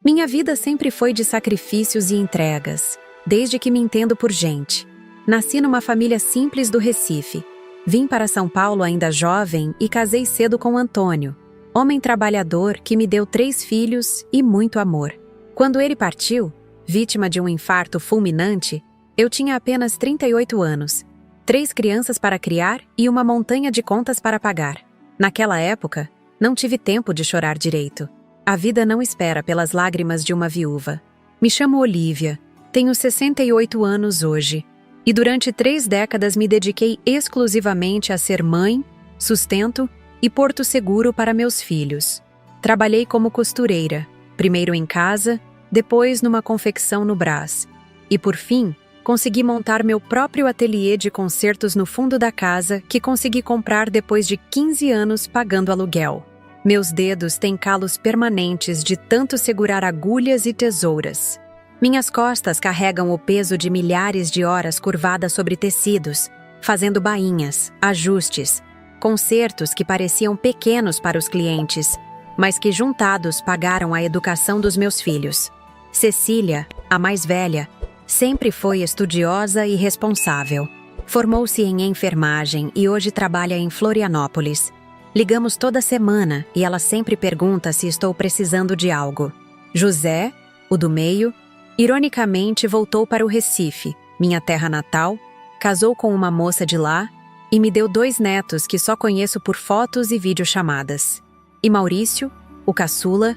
Minha vida sempre foi de sacrifícios e entregas, desde que me entendo por gente. Nasci numa família simples do Recife. Vim para São Paulo ainda jovem e casei cedo com Antônio, homem trabalhador que me deu 3 filhos e muito amor. Quando ele partiu, vítima de um infarto fulminante, eu tinha apenas 38 anos, 3 crianças para criar e uma montanha de contas para pagar. Naquela época, não tive tempo de chorar direito. A vida não espera pelas lágrimas de uma viúva. Me chamo Olívia, tenho 68 anos hoje, e durante 3 décadas me dediquei exclusivamente a ser mãe, sustento e porto seguro para meus filhos. Trabalhei como costureira, primeiro em casa, depois numa confecção no Brás. E por fim, consegui montar meu próprio ateliê de concertos no fundo da casa que consegui comprar depois de 15 anos pagando aluguel. Meus dedos têm calos permanentes de tanto segurar agulhas e tesouras. Minhas costas carregam o peso de milhares de horas curvadas sobre tecidos, fazendo bainhas, ajustes, concertos que pareciam pequenos para os clientes, mas que juntados pagaram a educação dos meus filhos. Cecília, a mais velha, sempre foi estudiosa e responsável. Formou-se em enfermagem e hoje trabalha em Florianópolis. Ligamos toda semana e ela sempre pergunta se estou precisando de algo. José, o do meio, ironicamente voltou para o Recife, minha terra natal, casou com uma moça de lá e me deu 2 netos que só conheço por fotos e videochamadas. E Maurício, o caçula...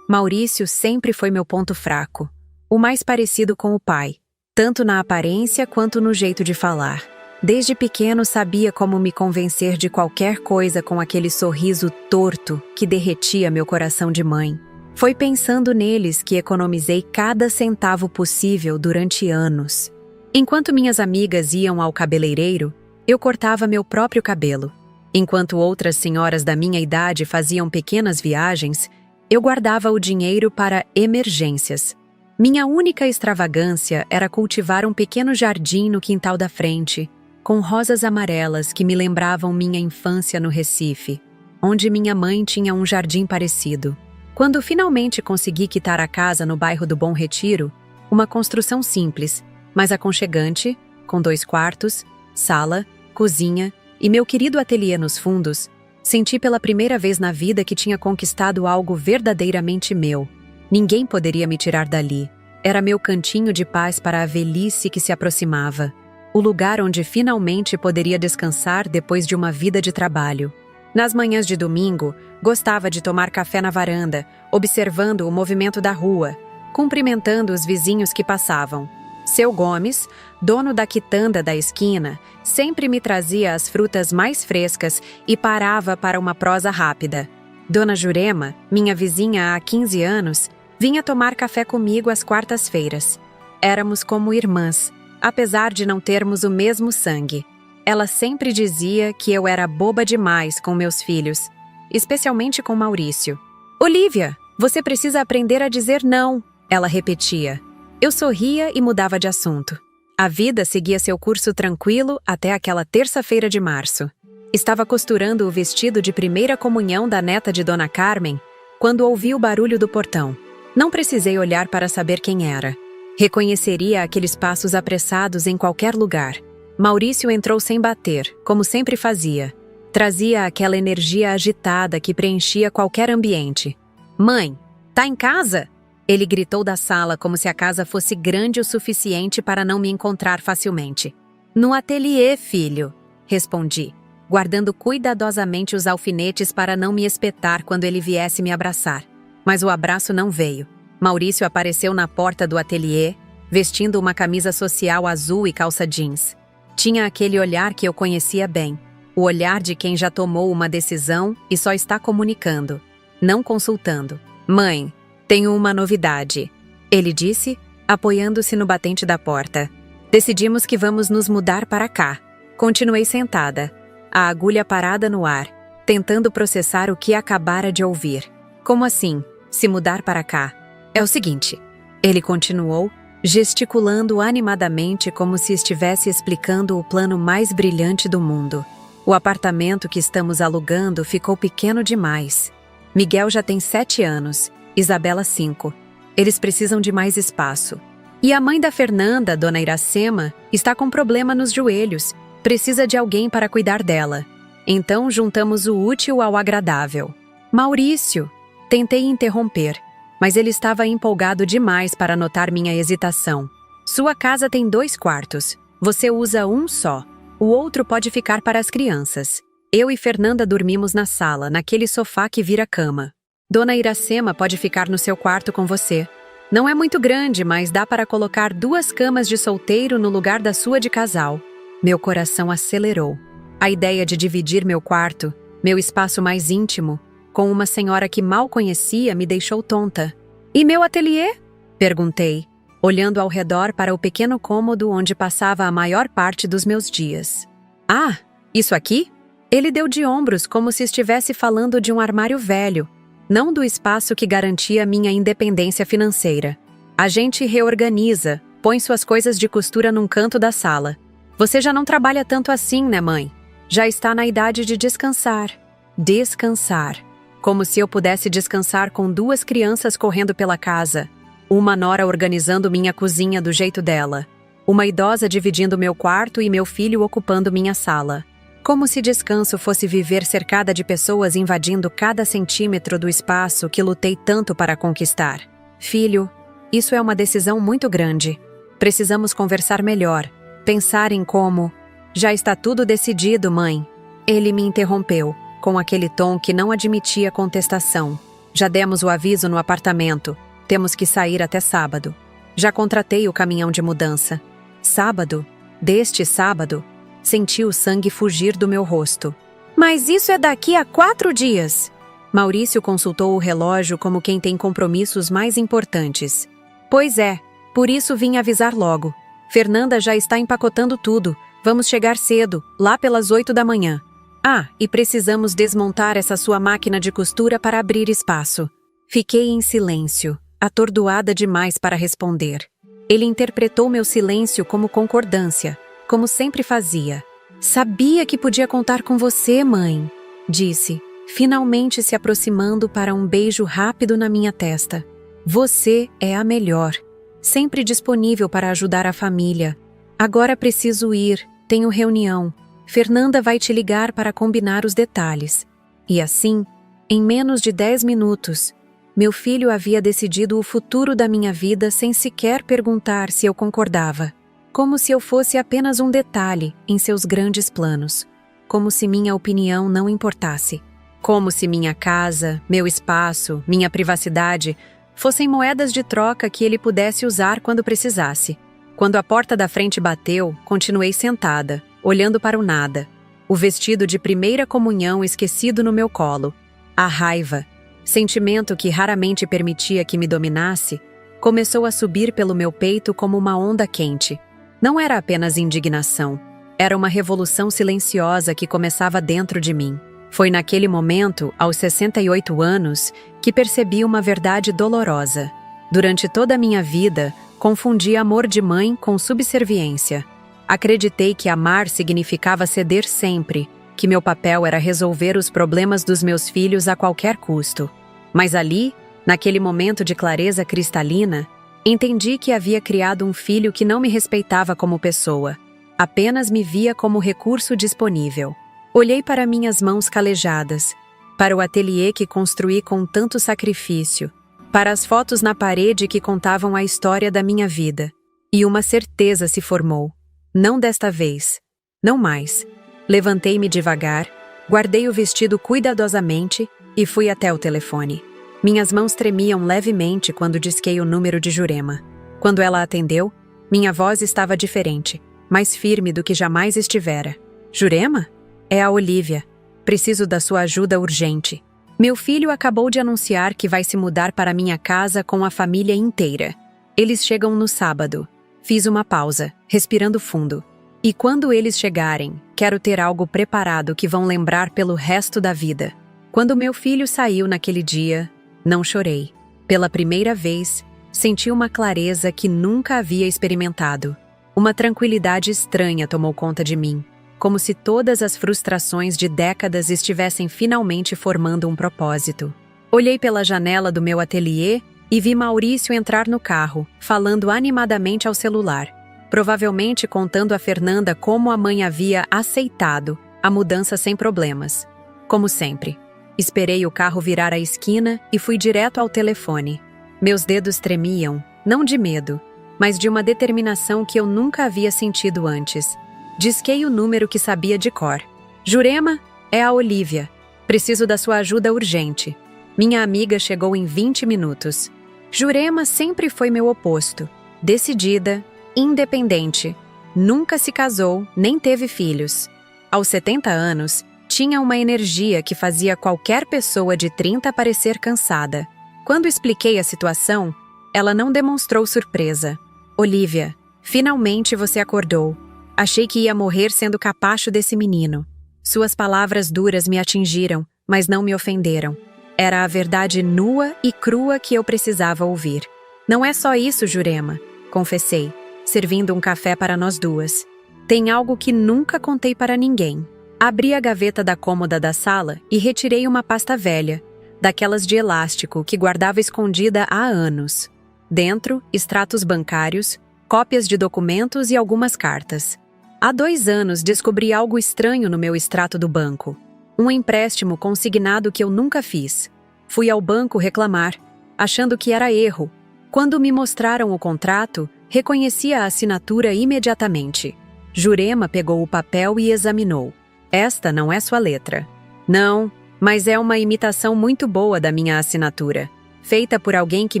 Maurício sempre foi meu ponto fraco, o mais parecido com o pai, tanto na aparência quanto no jeito de falar. Desde pequeno sabia como me convencer de qualquer coisa com aquele sorriso torto que derretia meu coração de mãe. Foi pensando neles que economizei cada centavo possível durante anos. Enquanto minhas amigas iam ao cabeleireiro, eu cortava meu próprio cabelo. Enquanto outras senhoras da minha idade faziam pequenas viagens, eu guardava o dinheiro para emergências. Minha única extravagância era cultivar um pequeno jardim no quintal da frente, com rosas amarelas que me lembravam minha infância no Recife, onde minha mãe tinha um jardim parecido. Quando finalmente consegui quitar a casa no bairro do Bom Retiro, uma construção simples, mas aconchegante, com 2 quartos, sala, cozinha e meu querido ateliê nos fundos, senti pela primeira vez na vida que tinha conquistado algo verdadeiramente meu. Ninguém poderia me tirar dali. Era meu cantinho de paz para a velhice que se aproximava. O lugar onde finalmente poderia descansar depois de uma vida de trabalho. Nas manhãs de domingo, gostava de tomar café na varanda, observando o movimento da rua, cumprimentando os vizinhos que passavam. Seu Gomes, dono da quitanda da esquina, sempre me trazia as frutas mais frescas e parava para uma prosa rápida. Dona Jurema, minha vizinha há 15 anos, vinha tomar café comigo às quartas-feiras. Éramos como irmãs, apesar de não termos o mesmo sangue. Ela sempre dizia que eu era boba demais com meus filhos, especialmente com Maurício. "Olívia, você precisa aprender a dizer não", ela repetia. Eu sorria e mudava de assunto. A vida seguia seu curso tranquilo até aquela terça-feira de março. Estava costurando o vestido de primeira comunhão da neta de Dona Carmen, quando ouvi o barulho do portão. Não precisei olhar para saber quem era. Reconheceria aqueles passos apressados em qualquer lugar. Maurício entrou sem bater, como sempre fazia. Trazia aquela energia agitada que preenchia qualquer ambiente. "Mãe, tá em casa?" Ele gritou da sala como se a casa fosse grande o suficiente para não me encontrar facilmente. "No ateliê, filho", respondi, guardando cuidadosamente os alfinetes para não me espetar quando ele viesse me abraçar. Mas o abraço não veio. Maurício apareceu na porta do ateliê, vestindo uma camisa social azul e calça jeans. Tinha aquele olhar que eu conhecia bem, o olhar de quem já tomou uma decisão e só está comunicando, não consultando. "Mãe, tenho uma novidade", ele disse, apoiando-se no batente da porta. "Decidimos que vamos nos mudar para cá." Continuei sentada, a agulha parada no ar, tentando processar o que acabara de ouvir. "Como assim, se mudar para cá?" "É o seguinte", ele continuou, gesticulando animadamente como se estivesse explicando o plano mais brilhante do mundo. "O apartamento que estamos alugando ficou pequeno demais. Miguel já tem 7 anos Isabela 5. Eles precisam de mais espaço. E a mãe da Fernanda, Dona Iracema, está com problema nos joelhos. Precisa de alguém para cuidar dela. Então juntamos o útil ao agradável. Maurício! Tentei interromper, mas ele estava empolgado demais para notar minha hesitação. Sua casa tem 2 quartos. Você usa um só. O outro pode ficar para as crianças. Eu e Fernanda dormimos na sala, naquele sofá que vira cama. Dona Iracema pode ficar no seu quarto com você. Não é muito grande, mas dá para colocar 2 camas de solteiro no lugar da sua de casal. Meu coração acelerou. A ideia de dividir meu quarto, meu espaço mais íntimo, com uma senhora que mal conhecia me deixou tonta. E meu ateliê? Perguntei, olhando ao redor para o pequeno cômodo onde passava a maior parte dos meus dias. Ah, isso aqui? Ele deu de ombros como se estivesse falando de um armário velho, não do espaço que garantia minha independência financeira. A gente reorganiza, põe suas coisas de costura num canto da sala. Você já não trabalha tanto assim, né, mãe? Já está na idade de descansar. Descansar. Como se eu pudesse descansar com 2 crianças correndo pela casa. Uma nora organizando minha cozinha do jeito dela. Uma idosa dividindo meu quarto e meu filho ocupando minha sala. Como se descanso fosse viver cercada de pessoas invadindo cada centímetro do espaço que lutei tanto para conquistar. Filho, isso é uma decisão muito grande. Precisamos conversar melhor. Pensar em como... Já está tudo decidido, mãe. Ele me interrompeu, com aquele tom que não admitia contestação. Já demos o aviso no apartamento. Temos que sair até sábado. Já contratei o caminhão de mudança. Sábado? Deste sábado? Senti o sangue fugir do meu rosto. Mas isso é daqui a 4 dias. Maurício consultou o relógio como quem tem compromissos mais importantes. Pois é, por isso vim avisar logo. Fernanda já está empacotando tudo. Vamos chegar cedo, lá pelas 8 da manhã. Ah, e precisamos desmontar essa sua máquina de costura para abrir espaço. Fiquei em silêncio, atordoada demais para responder. Ele interpretou meu silêncio como concordância, como sempre fazia. Sabia que podia contar com você, mãe, disse, finalmente se aproximando para um beijo rápido na minha testa. Você é a melhor, sempre disponível para ajudar a família. Agora preciso ir, tenho reunião. Fernanda vai te ligar para combinar os detalhes. E assim, em menos de 10 minutos, meu filho havia decidido o futuro da minha vida sem sequer perguntar se eu concordava. Como se eu fosse apenas um detalhe em seus grandes planos. Como se minha opinião não importasse. Como se minha casa, meu espaço, minha privacidade fossem moedas de troca que ele pudesse usar quando precisasse. Quando a porta da frente bateu, continuei sentada, olhando para o nada. O vestido de primeira comunhão esquecido no meu colo. A raiva, sentimento que raramente permitia que me dominasse, começou a subir pelo meu peito como uma onda quente. Não era apenas indignação, era uma revolução silenciosa que começava dentro de mim. Foi naquele momento, aos 68 anos, que percebi uma verdade dolorosa. Durante toda a minha vida, confundi amor de mãe com subserviência. Acreditei que amar significava ceder sempre, que meu papel era resolver os problemas dos meus filhos a qualquer custo. Mas ali, naquele momento de clareza cristalina, entendi que havia criado um filho que não me respeitava como pessoa, apenas me via como recurso disponível. Olhei para minhas mãos calejadas, para o ateliê que construí com tanto sacrifício, para as fotos na parede que contavam a história da minha vida. E uma certeza se formou. Não desta vez. Não mais. Levantei-me devagar, guardei o vestido cuidadosamente e fui até o telefone. Minhas mãos tremiam levemente quando disquei o número de Jurema. Quando ela atendeu, minha voz estava diferente, mais firme do que jamais estivera. Jurema? É a Olívia. Preciso da sua ajuda urgente. Meu filho acabou de anunciar que vai se mudar para minha casa com a família inteira. Eles chegam no sábado. Fiz uma pausa, respirando fundo. E quando eles chegarem, quero ter algo preparado que vão lembrar pelo resto da vida. Quando meu filho saiu naquele dia, não chorei. Pela primeira vez, senti uma clareza que nunca havia experimentado. Uma tranquilidade estranha tomou conta de mim, como se todas as frustrações de décadas estivessem finalmente formando um propósito. Olhei pela janela do meu ateliê e vi Maurício entrar no carro, falando animadamente ao celular, provavelmente contando a Fernanda como a mãe havia aceitado a mudança sem problemas. Como sempre, esperei o carro virar a esquina e fui direto ao telefone. Meus dedos tremiam, não de medo, mas de uma determinação que eu nunca havia sentido antes. Disquei o número que sabia de cor. Jurema, é a Olívia. Preciso da sua ajuda urgente. Minha amiga chegou em 20 minutos. Jurema sempre foi meu oposto. Decidida, independente. Nunca se casou, nem teve filhos. Aos 70 anos, tinha uma energia que fazia qualquer pessoa de 30 parecer cansada. Quando expliquei a situação, ela não demonstrou surpresa. Olívia, finalmente você acordou. Achei que ia morrer sendo capacho desse menino. Suas palavras duras me atingiram, mas não me ofenderam. Era a verdade nua e crua que eu precisava ouvir. Não é só isso, Jurema, confessei, servindo um café para nós duas. Tem algo que nunca contei para ninguém. Abri a gaveta da cômoda da sala e retirei uma pasta velha, daquelas de elástico que guardava escondida há anos. Dentro, extratos bancários, cópias de documentos e algumas cartas. Há 2 anos descobri algo estranho no meu extrato do banco. Um empréstimo consignado que eu nunca fiz. Fui ao banco reclamar, achando que era erro. Quando me mostraram o contrato, reconheci a assinatura imediatamente. Jurema pegou o papel e examinou. Esta não é sua letra. Não, mas é uma imitação muito boa da minha assinatura, feita por alguém que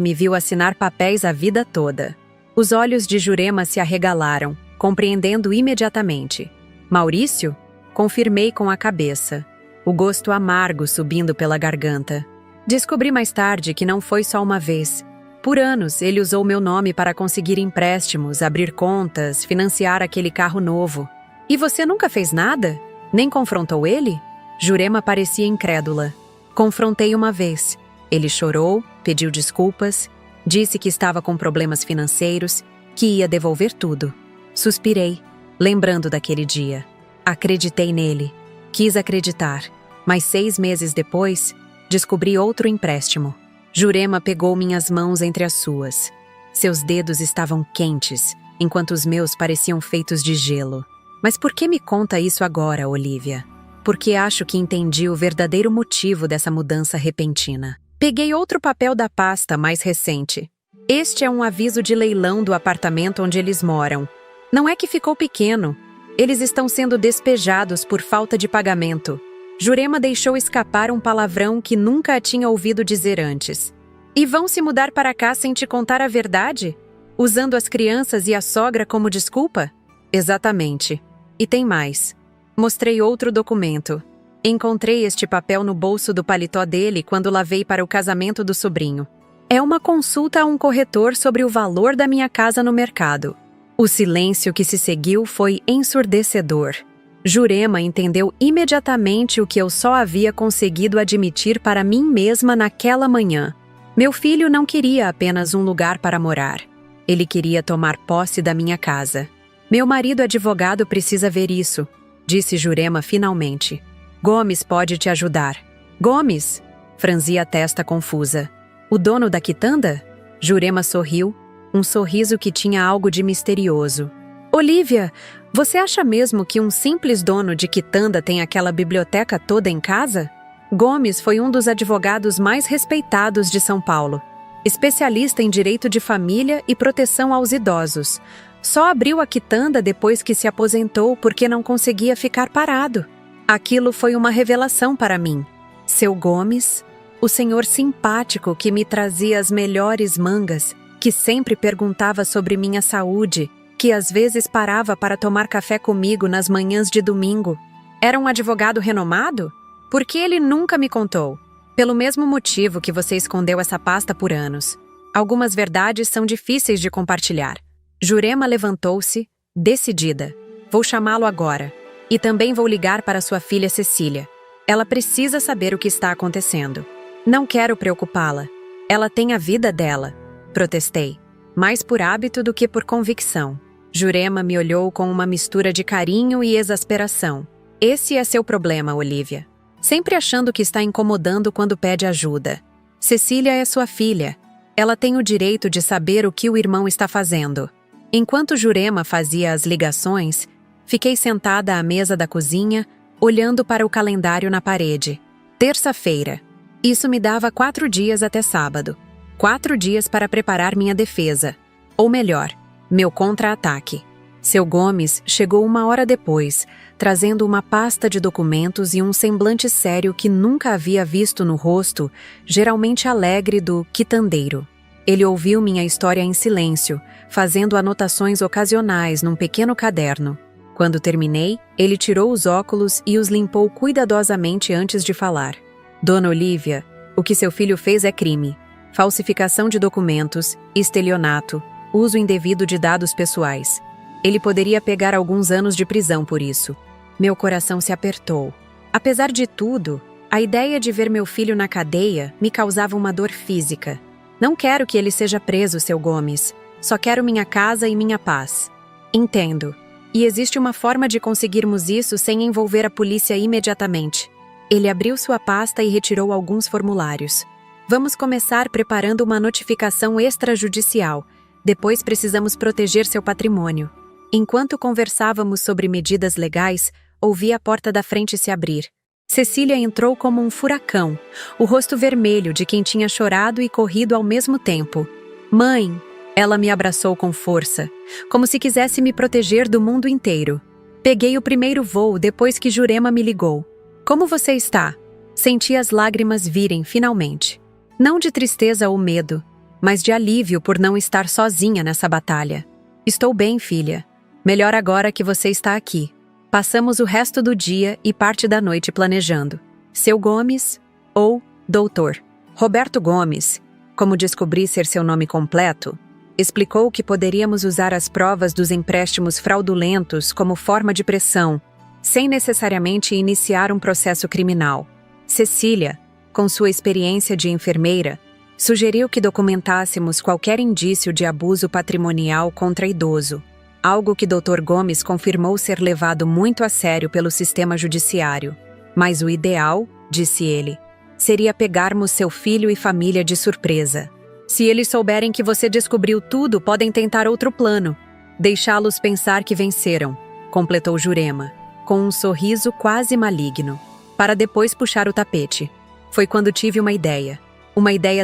me viu assinar papéis a vida toda. Os olhos de Jurema se arregalaram, compreendendo imediatamente. Maurício? Confirmei com a cabeça, o gosto amargo subindo pela garganta. Descobri mais tarde que não foi só uma vez. Por anos, ele usou meu nome para conseguir empréstimos, abrir contas, financiar aquele carro novo. E você nunca fez nada? Nem confrontou ele? Jurema parecia incrédula. Confrontei uma vez. Ele chorou, pediu desculpas, disse que estava com problemas financeiros, que ia devolver tudo. Suspirei, lembrando daquele dia. Acreditei nele. Quis acreditar. Mas 6 meses depois, descobri outro empréstimo. Jurema pegou minhas mãos entre as suas. Seus dedos estavam quentes, enquanto os meus pareciam feitos de gelo. Mas por que me conta isso agora, Olívia? Porque acho que entendi o verdadeiro motivo dessa mudança repentina. Peguei outro papel da pasta mais recente. Este é um aviso de leilão do apartamento onde eles moram. Não é que ficou pequeno. Eles estão sendo despejados por falta de pagamento. Jurema deixou escapar um palavrão que nunca a tinha ouvido dizer antes. E vão se mudar para cá sem te contar a verdade? Usando as crianças e a sogra como desculpa? Exatamente. E tem mais. Mostrei outro documento. Encontrei este papel no bolso do paletó dele quando lavei para o casamento do sobrinho. É uma consulta a um corretor sobre o valor da minha casa no mercado. O silêncio que se seguiu foi ensurdecedor. Jurema entendeu imediatamente o que eu só havia conseguido admitir para mim mesma naquela manhã. Meu filho não queria apenas um lugar para morar. Ele queria tomar posse da minha casa. Meu marido advogado precisa ver isso, disse Jurema finalmente. Gomes pode te ajudar. Gomes? Franzi a testa confusa. O dono da quitanda? Jurema sorriu, um sorriso que tinha algo de misterioso. Olívia, você acha mesmo que um simples dono de quitanda tem aquela biblioteca toda em casa? Gomes foi um dos advogados mais respeitados de São Paulo. Especialista em direito de família e proteção aos idosos. Só abriu a quitanda depois que se aposentou porque não conseguia ficar parado. Aquilo foi uma revelação para mim. Seu Gomes, o senhor simpático que me trazia as melhores mangas, que sempre perguntava sobre minha saúde, que às vezes parava para tomar café comigo nas manhãs de domingo. Era um advogado renomado? Por que ele nunca me contou? Pelo mesmo motivo que você escondeu essa pasta por anos. Algumas verdades são difíceis de compartilhar. Jurema levantou-se, decidida. Vou chamá-lo agora. E também vou ligar para sua filha Cecília. Ela precisa saber o que está acontecendo. Não quero preocupá-la. Ela tem a vida dela. Protestei. Mais por hábito do que por convicção. Jurema me olhou com uma mistura de carinho e exasperação. Esse é seu problema, Olívia. Sempre achando que está incomodando quando pede ajuda. Cecília é sua filha. Ela tem o direito de saber o que o irmão está fazendo. Enquanto Jurema fazia as ligações, fiquei sentada à mesa da cozinha, olhando para o calendário na parede. Terça-feira. Isso me dava 4 dias até sábado. 4 dias para preparar minha defesa. Ou melhor, meu contra-ataque. Seu Gomes chegou 1 hora depois, trazendo uma pasta de documentos e um semblante sério que nunca havia visto no rosto, geralmente alegre do quitandeiro. Ele ouviu minha história em silêncio, fazendo anotações ocasionais num pequeno caderno. Quando terminei, ele tirou os óculos e os limpou cuidadosamente antes de falar. Dona Olívia, o que seu filho fez é crime. Falsificação de documentos, estelionato, uso indevido de dados pessoais. Ele poderia pegar alguns anos de prisão por isso. Meu coração se apertou. Apesar de tudo, a ideia de ver meu filho na cadeia me causava uma dor física. Não quero que ele seja preso, seu Gomes. Só quero minha casa e minha paz. Entendo. E existe uma forma de conseguirmos isso sem envolver a polícia imediatamente. Ele abriu sua pasta e retirou alguns formulários. Vamos começar preparando uma notificação extrajudicial. Depois precisamos proteger seu patrimônio. Enquanto conversávamos sobre medidas legais, ouvi a porta da frente se abrir. Cecília entrou como um furacão, o rosto vermelho de quem tinha chorado e corrido ao mesmo tempo. Mãe! Ela me abraçou com força, como se quisesse me proteger do mundo inteiro. Peguei o primeiro voo depois que Jurema me ligou. Como você está? Senti as lágrimas virem finalmente. Não de tristeza ou medo, mas de alívio por não estar sozinha nessa batalha. Estou bem, filha. Melhor agora que você está aqui. Passamos o resto do dia e parte da noite planejando. Seu Gomes ou Doutor. Roberto Gomes, como descobri ser seu nome completo, explicou que poderíamos usar as provas dos empréstimos fraudulentos como forma de pressão, sem necessariamente iniciar um processo criminal. Cecília, com sua experiência de enfermeira, sugeriu que documentássemos qualquer indício de abuso patrimonial contra idoso, algo que Dr. Gomes confirmou ser levado muito a sério pelo sistema judiciário. Mas o ideal, disse ele, seria pegarmos seu filho e família de surpresa. Se eles souberem que você descobriu tudo, podem tentar outro plano. Deixá-los pensar que venceram, completou Jurema, com um sorriso quase maligno, para depois puxar o tapete. Foi quando tive uma ideia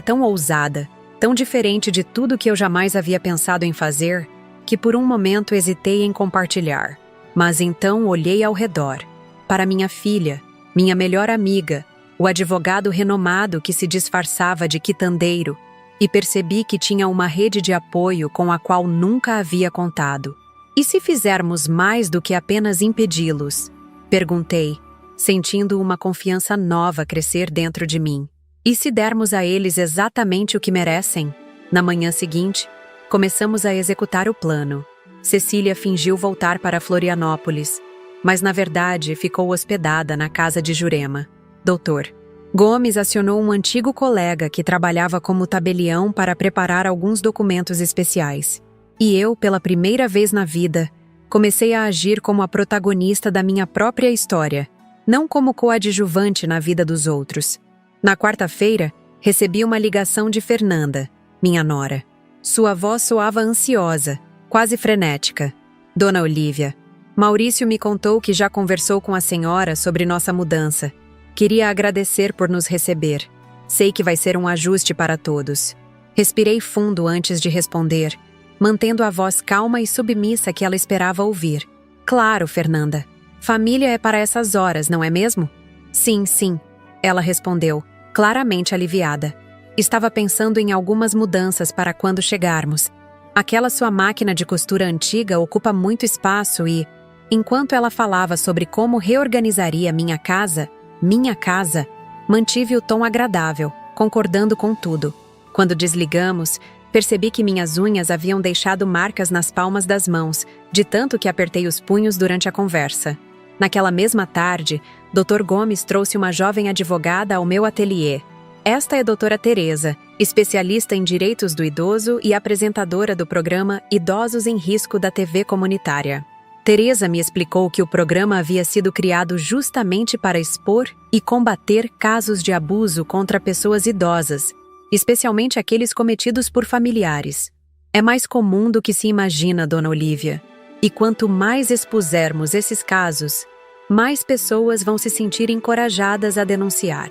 tão ousada, tão diferente de tudo que eu jamais havia pensado em fazer, que por um momento hesitei em compartilhar. Mas então olhei ao redor, para minha filha, minha melhor amiga, o advogado renomado que se disfarçava de quitandeiro, e percebi que tinha uma rede de apoio com a qual nunca havia contado. E se fizermos mais do que apenas impedi-los? Perguntei, sentindo uma confiança nova crescer dentro de mim. E se dermos a eles exatamente o que merecem? Na manhã seguinte, começamos a executar o plano. Cecília fingiu voltar para Florianópolis, mas na verdade ficou hospedada na casa de Jurema. Doutor Gomes acionou um antigo colega que trabalhava como tabelião para preparar alguns documentos especiais. E eu, pela primeira vez na vida, comecei a agir como a protagonista da minha própria história, não como coadjuvante na vida dos outros. Na quarta-feira, recebi uma ligação de Fernanda, minha nora. Sua voz soava ansiosa, quase frenética. Dona Olívia, Maurício me contou que já conversou com a senhora sobre nossa mudança. Queria agradecer por nos receber. Sei que vai ser um ajuste para todos. Respirei fundo antes de responder, mantendo a voz calma e submissa que ela esperava ouvir. Claro, Fernanda. Família é para essas horas, não é mesmo? Sim, sim, ela respondeu, claramente aliviada. Estava pensando em algumas mudanças para quando chegarmos. Aquela sua máquina de costura antiga ocupa muito espaço e, enquanto ela falava sobre como reorganizaria minha casa, mantive o tom agradável, concordando com tudo. Quando desligamos, percebi que minhas unhas haviam deixado marcas nas palmas das mãos, de tanto que apertei os punhos durante a conversa. Naquela mesma tarde, Dr. Gomes trouxe uma jovem advogada ao meu ateliê. Esta é doutora Teresa, especialista em direitos do idoso e apresentadora do programa Idosos em Risco da TV comunitária. Teresa me explicou que o programa havia sido criado justamente para expor e combater casos de abuso contra pessoas idosas, especialmente aqueles cometidos por familiares. É mais comum do que se imagina, Dona Olívia. E quanto mais expusermos esses casos, mais pessoas vão se sentir encorajadas a denunciar.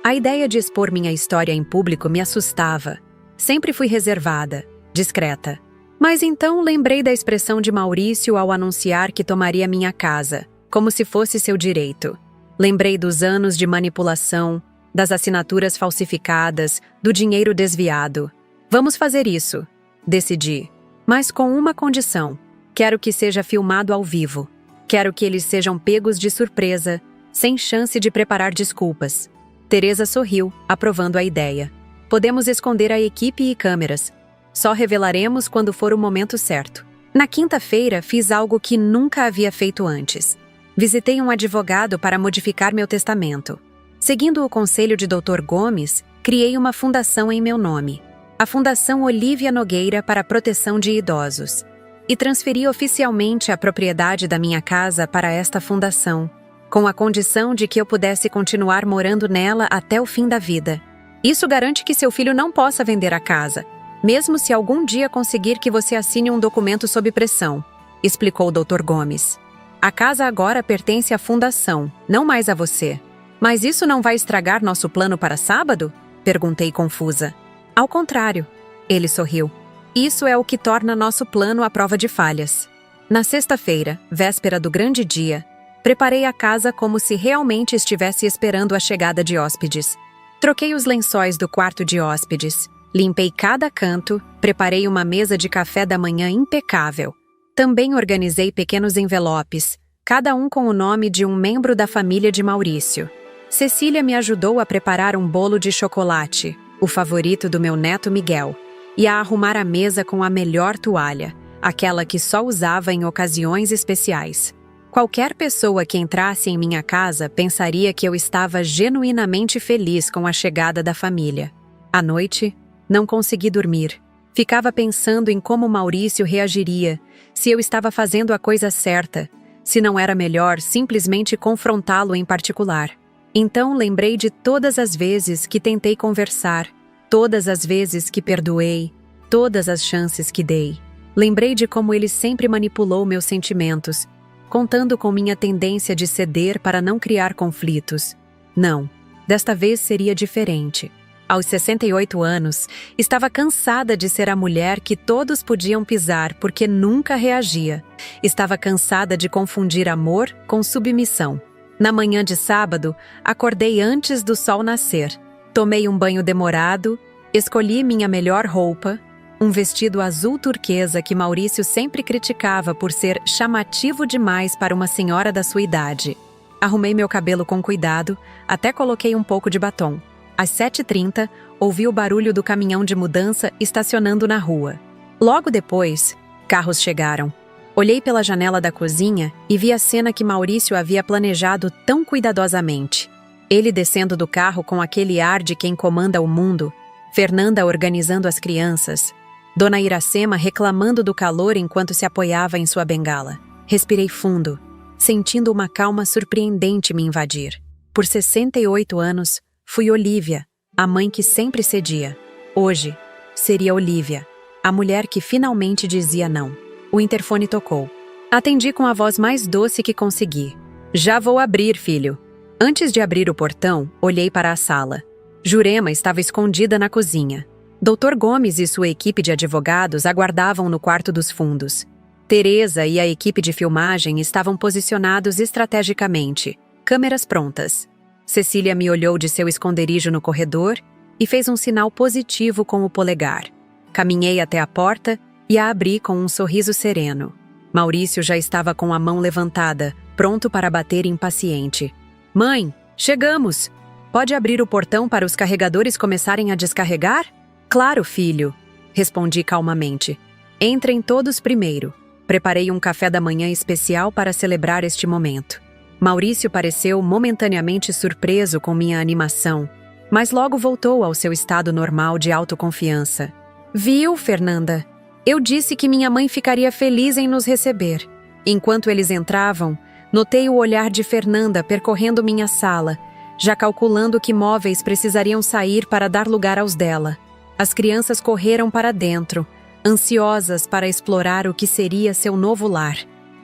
A ideia de expor minha história em público me assustava. Sempre fui reservada, discreta. Mas então lembrei da expressão de Maurício ao anunciar que tomaria minha casa, como se fosse seu direito. Lembrei dos anos de manipulação, das assinaturas falsificadas, do dinheiro desviado. Vamos fazer isso, decidi. Mas com uma condição. Quero que seja filmado ao vivo. Quero que eles sejam pegos de surpresa, sem chance de preparar desculpas. Teresa sorriu, aprovando a ideia. Podemos esconder a equipe e câmeras. Só revelaremos quando for o momento certo. Na quinta-feira, fiz algo que nunca havia feito antes. Visitei um advogado para modificar meu testamento. Seguindo o conselho de Dr. Gomes, criei uma fundação em meu nome. A Fundação Olívia Nogueira para a Proteção de Idosos. E transferi oficialmente a propriedade da minha casa para esta fundação, com a condição de que eu pudesse continuar morando nela até o fim da vida. Isso garante que seu filho não possa vender a casa, mesmo se algum dia conseguir que você assine um documento sob pressão, explicou o Dr. Gomes. A casa agora pertence à fundação, não mais a você. Mas isso não vai estragar nosso plano para sábado? Perguntei confusa. Ao contrário, ele sorriu. Isso é o que torna nosso plano à prova de falhas. Na sexta-feira, véspera do grande dia, preparei a casa como se realmente estivesse esperando a chegada de hóspedes. Troquei os lençóis do quarto de hóspedes, limpei cada canto, preparei uma mesa de café da manhã impecável. Também organizei pequenos envelopes, cada um com o nome de um membro da família de Maurício. Cecília me ajudou a preparar um bolo de chocolate, o favorito do meu neto Miguel, e a arrumar a mesa com a melhor toalha, aquela que só usava em ocasiões especiais. Qualquer pessoa que entrasse em minha casa pensaria que eu estava genuinamente feliz com a chegada da família. À noite, não consegui dormir. Ficava pensando em como Maurício reagiria, se eu estava fazendo a coisa certa, se não era melhor simplesmente confrontá-lo em particular. Então lembrei de todas as vezes que tentei conversar, todas as vezes que perdoei, todas as chances que dei. Lembrei de como ele sempre manipulou meus sentimentos, contando com minha tendência de ceder para não criar conflitos. Não, desta vez seria diferente. Aos 68 anos, estava cansada de ser a mulher que todos podiam pisar porque nunca reagia. Estava cansada de confundir amor com submissão. Na manhã de sábado, acordei antes do sol nascer. Tomei um banho demorado, escolhi minha melhor roupa, um vestido azul turquesa que Maurício sempre criticava por ser chamativo demais para uma senhora da sua idade. Arrumei meu cabelo com cuidado, até coloquei um pouco de batom. Às 7h30, ouvi o barulho do caminhão de mudança estacionando na rua. Logo depois, carros chegaram. Olhei pela janela da cozinha e vi a cena que Maurício havia planejado tão cuidadosamente. Ele descendo do carro com aquele ar de quem comanda o mundo, Fernanda organizando as crianças, Dona Iracema reclamando do calor enquanto se apoiava em sua bengala. Respirei fundo, sentindo uma calma surpreendente me invadir. Por 68 anos, fui Olívia, a mãe que sempre cedia. Hoje, seria Olívia, a mulher que finalmente dizia não. O interfone tocou. Atendi com a voz mais doce que consegui. Já vou abrir, filho. Antes de abrir o portão, olhei para a sala. Jurema estava escondida na cozinha. Dr. Gomes e sua equipe de advogados aguardavam no quarto dos fundos. Teresa e a equipe de filmagem estavam posicionados estrategicamente, câmeras prontas. Cecília me olhou de seu esconderijo no corredor e fez um sinal positivo com o polegar. Caminhei até a porta e a abri com um sorriso sereno. Maurício já estava com a mão levantada, pronto para bater impaciente. Mãe, chegamos! Pode abrir o portão para os carregadores começarem a descarregar? Claro, filho, respondi calmamente. Entrem todos primeiro. Preparei um café da manhã especial para celebrar este momento. Maurício pareceu momentaneamente surpreso com minha animação, mas logo voltou ao seu estado normal de autoconfiança. Viu, Fernanda? Eu disse que minha mãe ficaria feliz em nos receber. Enquanto eles entravam, notei o olhar de Fernanda percorrendo minha sala, já calculando que móveis precisariam sair para dar lugar aos dela. As crianças correram para dentro, ansiosas para explorar o que seria seu novo lar.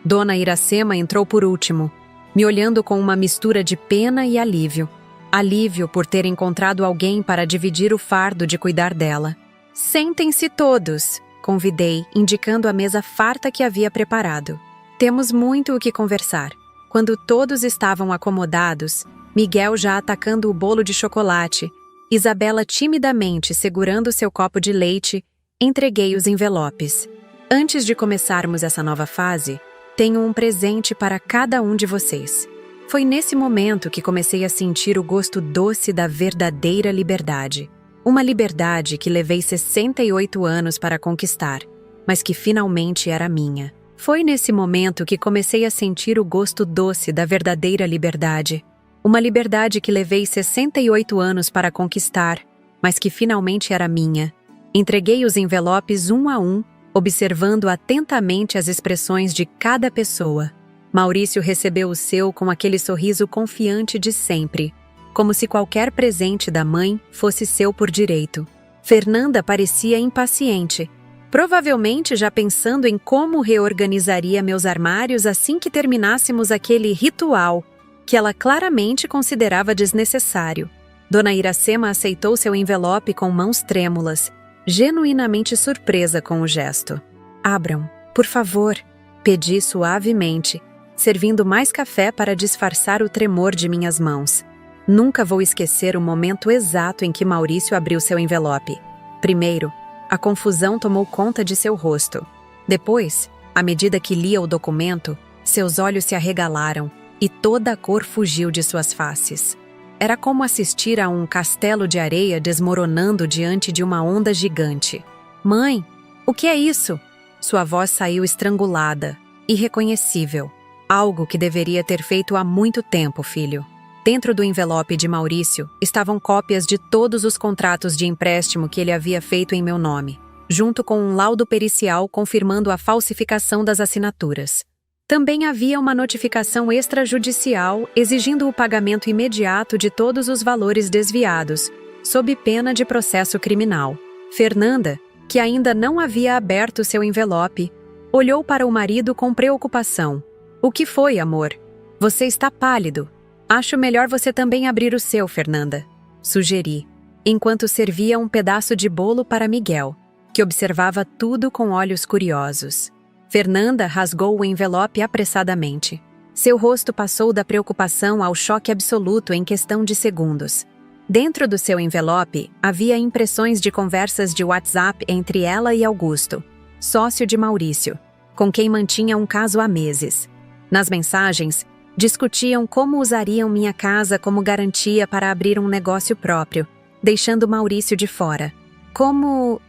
Dona Iracema entrou por último, me olhando com uma mistura de pena e alívio. Alívio por ter encontrado alguém para dividir o fardo de cuidar dela. "Sentem-se todos", convidei, indicando a mesa farta que havia preparado. "Temos muito o que conversar." Quando todos estavam acomodados, Miguel já atacando o bolo de chocolate, Isabela timidamente segurando seu copo de leite, entreguei os envelopes. "Antes de começarmos essa nova fase, tenho um presente para cada um de vocês." Foi nesse momento que comecei a sentir o gosto doce da verdadeira liberdade. Uma liberdade que levei 68 anos para conquistar, mas que finalmente era minha. Foi nesse momento que comecei a sentir o gosto doce da verdadeira liberdade. Uma liberdade que levei 68 anos para conquistar, mas que finalmente era minha. Entreguei os envelopes um a um, observando atentamente as expressões de cada pessoa. Maurício recebeu o seu com aquele sorriso confiante de sempre, como se qualquer presente da mãe fosse seu por direito. Fernanda parecia impaciente, provavelmente já pensando em como reorganizaria meus armários assim que terminássemos aquele ritual, que ela claramente considerava desnecessário. Dona Iracema aceitou seu envelope com mãos trêmulas, genuinamente surpresa com o gesto. "Abram, por favor", pedi suavemente, servindo mais café para disfarçar o tremor de minhas mãos. Nunca vou esquecer o momento exato em que Maurício abriu seu envelope. Primeiro, a confusão tomou conta de seu rosto. Depois, à medida que lia o documento, seus olhos se arregalaram e toda a cor fugiu de suas faces. Era como assistir a um castelo de areia desmoronando diante de uma onda gigante. "Mãe, o que é isso?" Sua voz saiu estrangulada, irreconhecível. "Algo que deveria ter feito há muito tempo, filho." Dentro do envelope de Maurício estavam cópias de todos os contratos de empréstimo que ele havia feito em meu nome, junto com um laudo pericial confirmando a falsificação das assinaturas. Também havia uma notificação extrajudicial exigindo o pagamento imediato de todos os valores desviados, sob pena de processo criminal. Fernanda, que ainda não havia aberto seu envelope, olhou para o marido com preocupação. "O que foi, amor? Você está pálido. Acho melhor você também abrir o seu, Fernanda", sugeri, enquanto servia um pedaço de bolo para Miguel, que observava tudo com olhos curiosos. Fernanda rasgou o envelope apressadamente. Seu rosto passou da preocupação ao choque absoluto em questão de segundos. Dentro do seu envelope, havia impressões de conversas de WhatsApp entre ela e Augusto, sócio de Maurício, com quem mantinha um caso há meses. Nas mensagens, discutiam como usariam minha casa como garantia para abrir um negócio próprio, deixando Maurício de fora. Como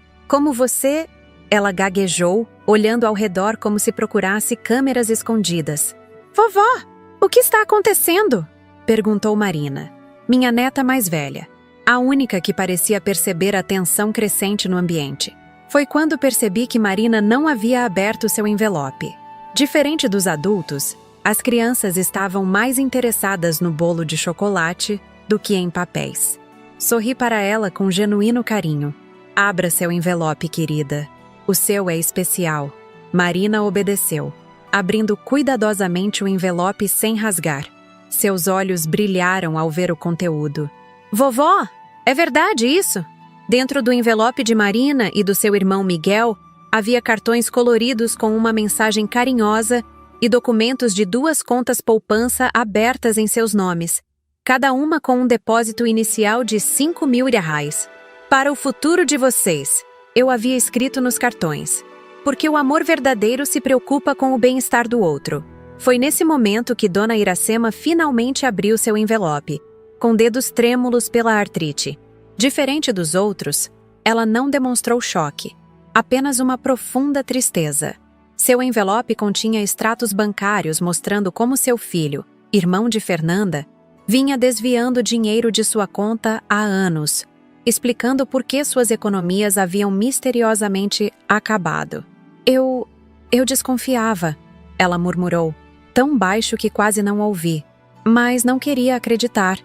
você?" Ela gaguejou, olhando ao redor como se procurasse câmeras escondidas. "Vovó, o que está acontecendo?" perguntou Marina, minha neta mais velha, a única que parecia perceber a tensão crescente no ambiente. Foi quando percebi que Marina não havia aberto seu envelope. Diferente dos adultos, as crianças estavam mais interessadas no bolo de chocolate do que em papéis. Sorri para ela com genuíno carinho. "Abra seu envelope, querida. O seu é especial." Marina obedeceu, abrindo cuidadosamente o envelope sem rasgar. Seus olhos brilharam ao ver o conteúdo. "Vovó, é verdade isso?" Dentro do envelope de Marina e do seu irmão Miguel, havia cartões coloridos com uma mensagem carinhosa e documentos de 2 contas poupança abertas em seus nomes, cada uma com um depósito inicial de 5.000 reais. "Para o futuro de vocês", eu havia escrito nos cartões, "porque o amor verdadeiro se preocupa com o bem-estar do outro." Foi nesse momento que Dona Iracema finalmente abriu seu envelope, com dedos trêmulos pela artrite. Diferente dos outros, ela não demonstrou choque, apenas uma profunda tristeza. Seu envelope continha extratos bancários mostrando como seu filho, irmão de Fernanda, vinha desviando dinheiro de sua conta há anos, explicando por que suas economias haviam misteriosamente acabado. Eu desconfiava", ela murmurou, tão baixo que quase não ouvi, "mas não queria acreditar.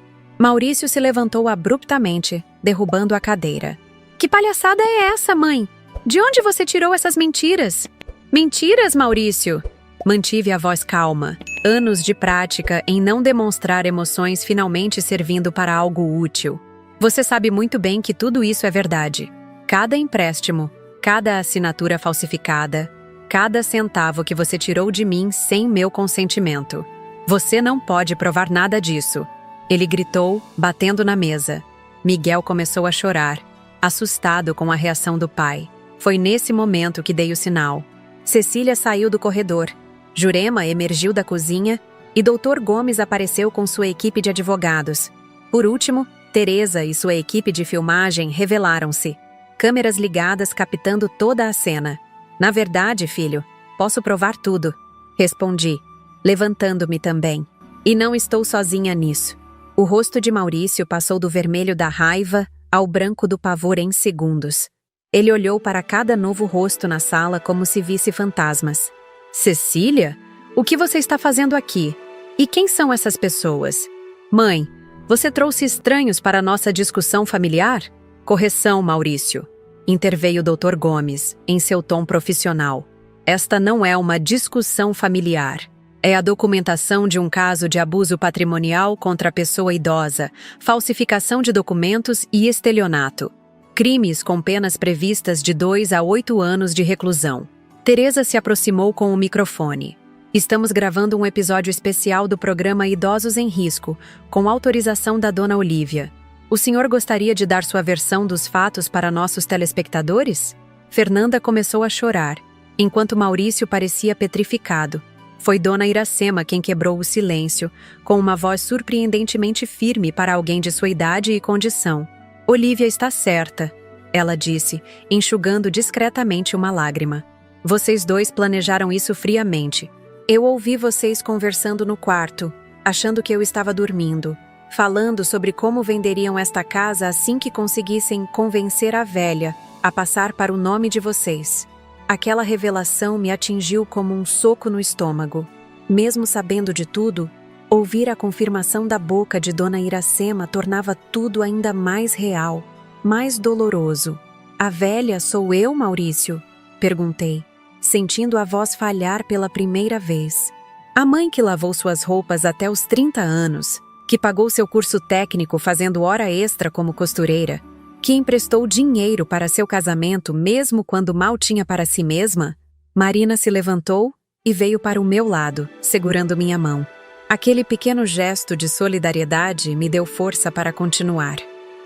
Maurício se levantou abruptamente, derrubando a cadeira. Que palhaçada é essa, mãe? De onde você tirou essas mentiras? Mentiras, Maurício! Mantive a voz calma. Anos de prática em não demonstrar emoções finalmente servindo para algo útil. Você sabe muito bem que tudo isso é verdade. Cada empréstimo, cada assinatura falsificada, cada centavo que você tirou de mim sem meu consentimento. Você não pode provar nada disso. Ele gritou, batendo na mesa. Miguel começou a chorar, assustado com a reação do pai. Foi nesse momento que dei o sinal. Cecília saiu do corredor. Jurema emergiu da cozinha e Dr. Gomes apareceu com sua equipe de advogados. Por último, Teresa e sua equipe de filmagem revelaram-se. Câmeras ligadas captando toda a cena. Na verdade, filho, posso provar tudo. Respondi, levantando-me também. E não estou sozinha nisso. O rosto de Maurício passou do vermelho da raiva ao branco do pavor em segundos. Ele olhou para cada novo rosto na sala como se visse fantasmas. Cecília? O que você está fazendo aqui? E quem são essas pessoas? Mãe, você trouxe estranhos para a nossa discussão familiar? Correção, Maurício. Interveio o Dr. Gomes, em seu tom profissional. Esta não é uma discussão familiar. É a documentação de um caso de abuso patrimonial contra a pessoa idosa, falsificação de documentos e estelionato. Crimes com penas previstas de 2 a 8 anos de reclusão. Teresa se aproximou com o microfone. Estamos gravando um episódio especial do programa Idosos em Risco, com autorização da Dona Olívia. O senhor gostaria de dar sua versão dos fatos para nossos telespectadores? Fernanda começou a chorar, enquanto Maurício parecia petrificado. Foi Dona Iracema quem quebrou o silêncio, com uma voz surpreendentemente firme para alguém de sua idade e condição. Olívia está certa, ela disse, enxugando discretamente uma lágrima. Vocês dois planejaram isso friamente. Eu ouvi vocês conversando no quarto, achando que eu estava dormindo, falando sobre como venderiam esta casa assim que conseguissem convencer a velha a passar para o nome de vocês. Aquela revelação me atingiu como um soco no estômago. Mesmo sabendo de tudo, ouvir a confirmação da boca de Dona Iracema tornava tudo ainda mais real, mais doloroso. A velha sou eu, Maurício? Perguntei, sentindo a voz falhar pela primeira vez. A mãe que lavou suas roupas até os 30 anos, que pagou seu curso técnico fazendo hora extra como costureira, que emprestou dinheiro para seu casamento mesmo quando mal tinha para si mesma. Marina se levantou e veio para o meu lado, segurando minha mão. Aquele pequeno gesto de solidariedade me deu força para continuar.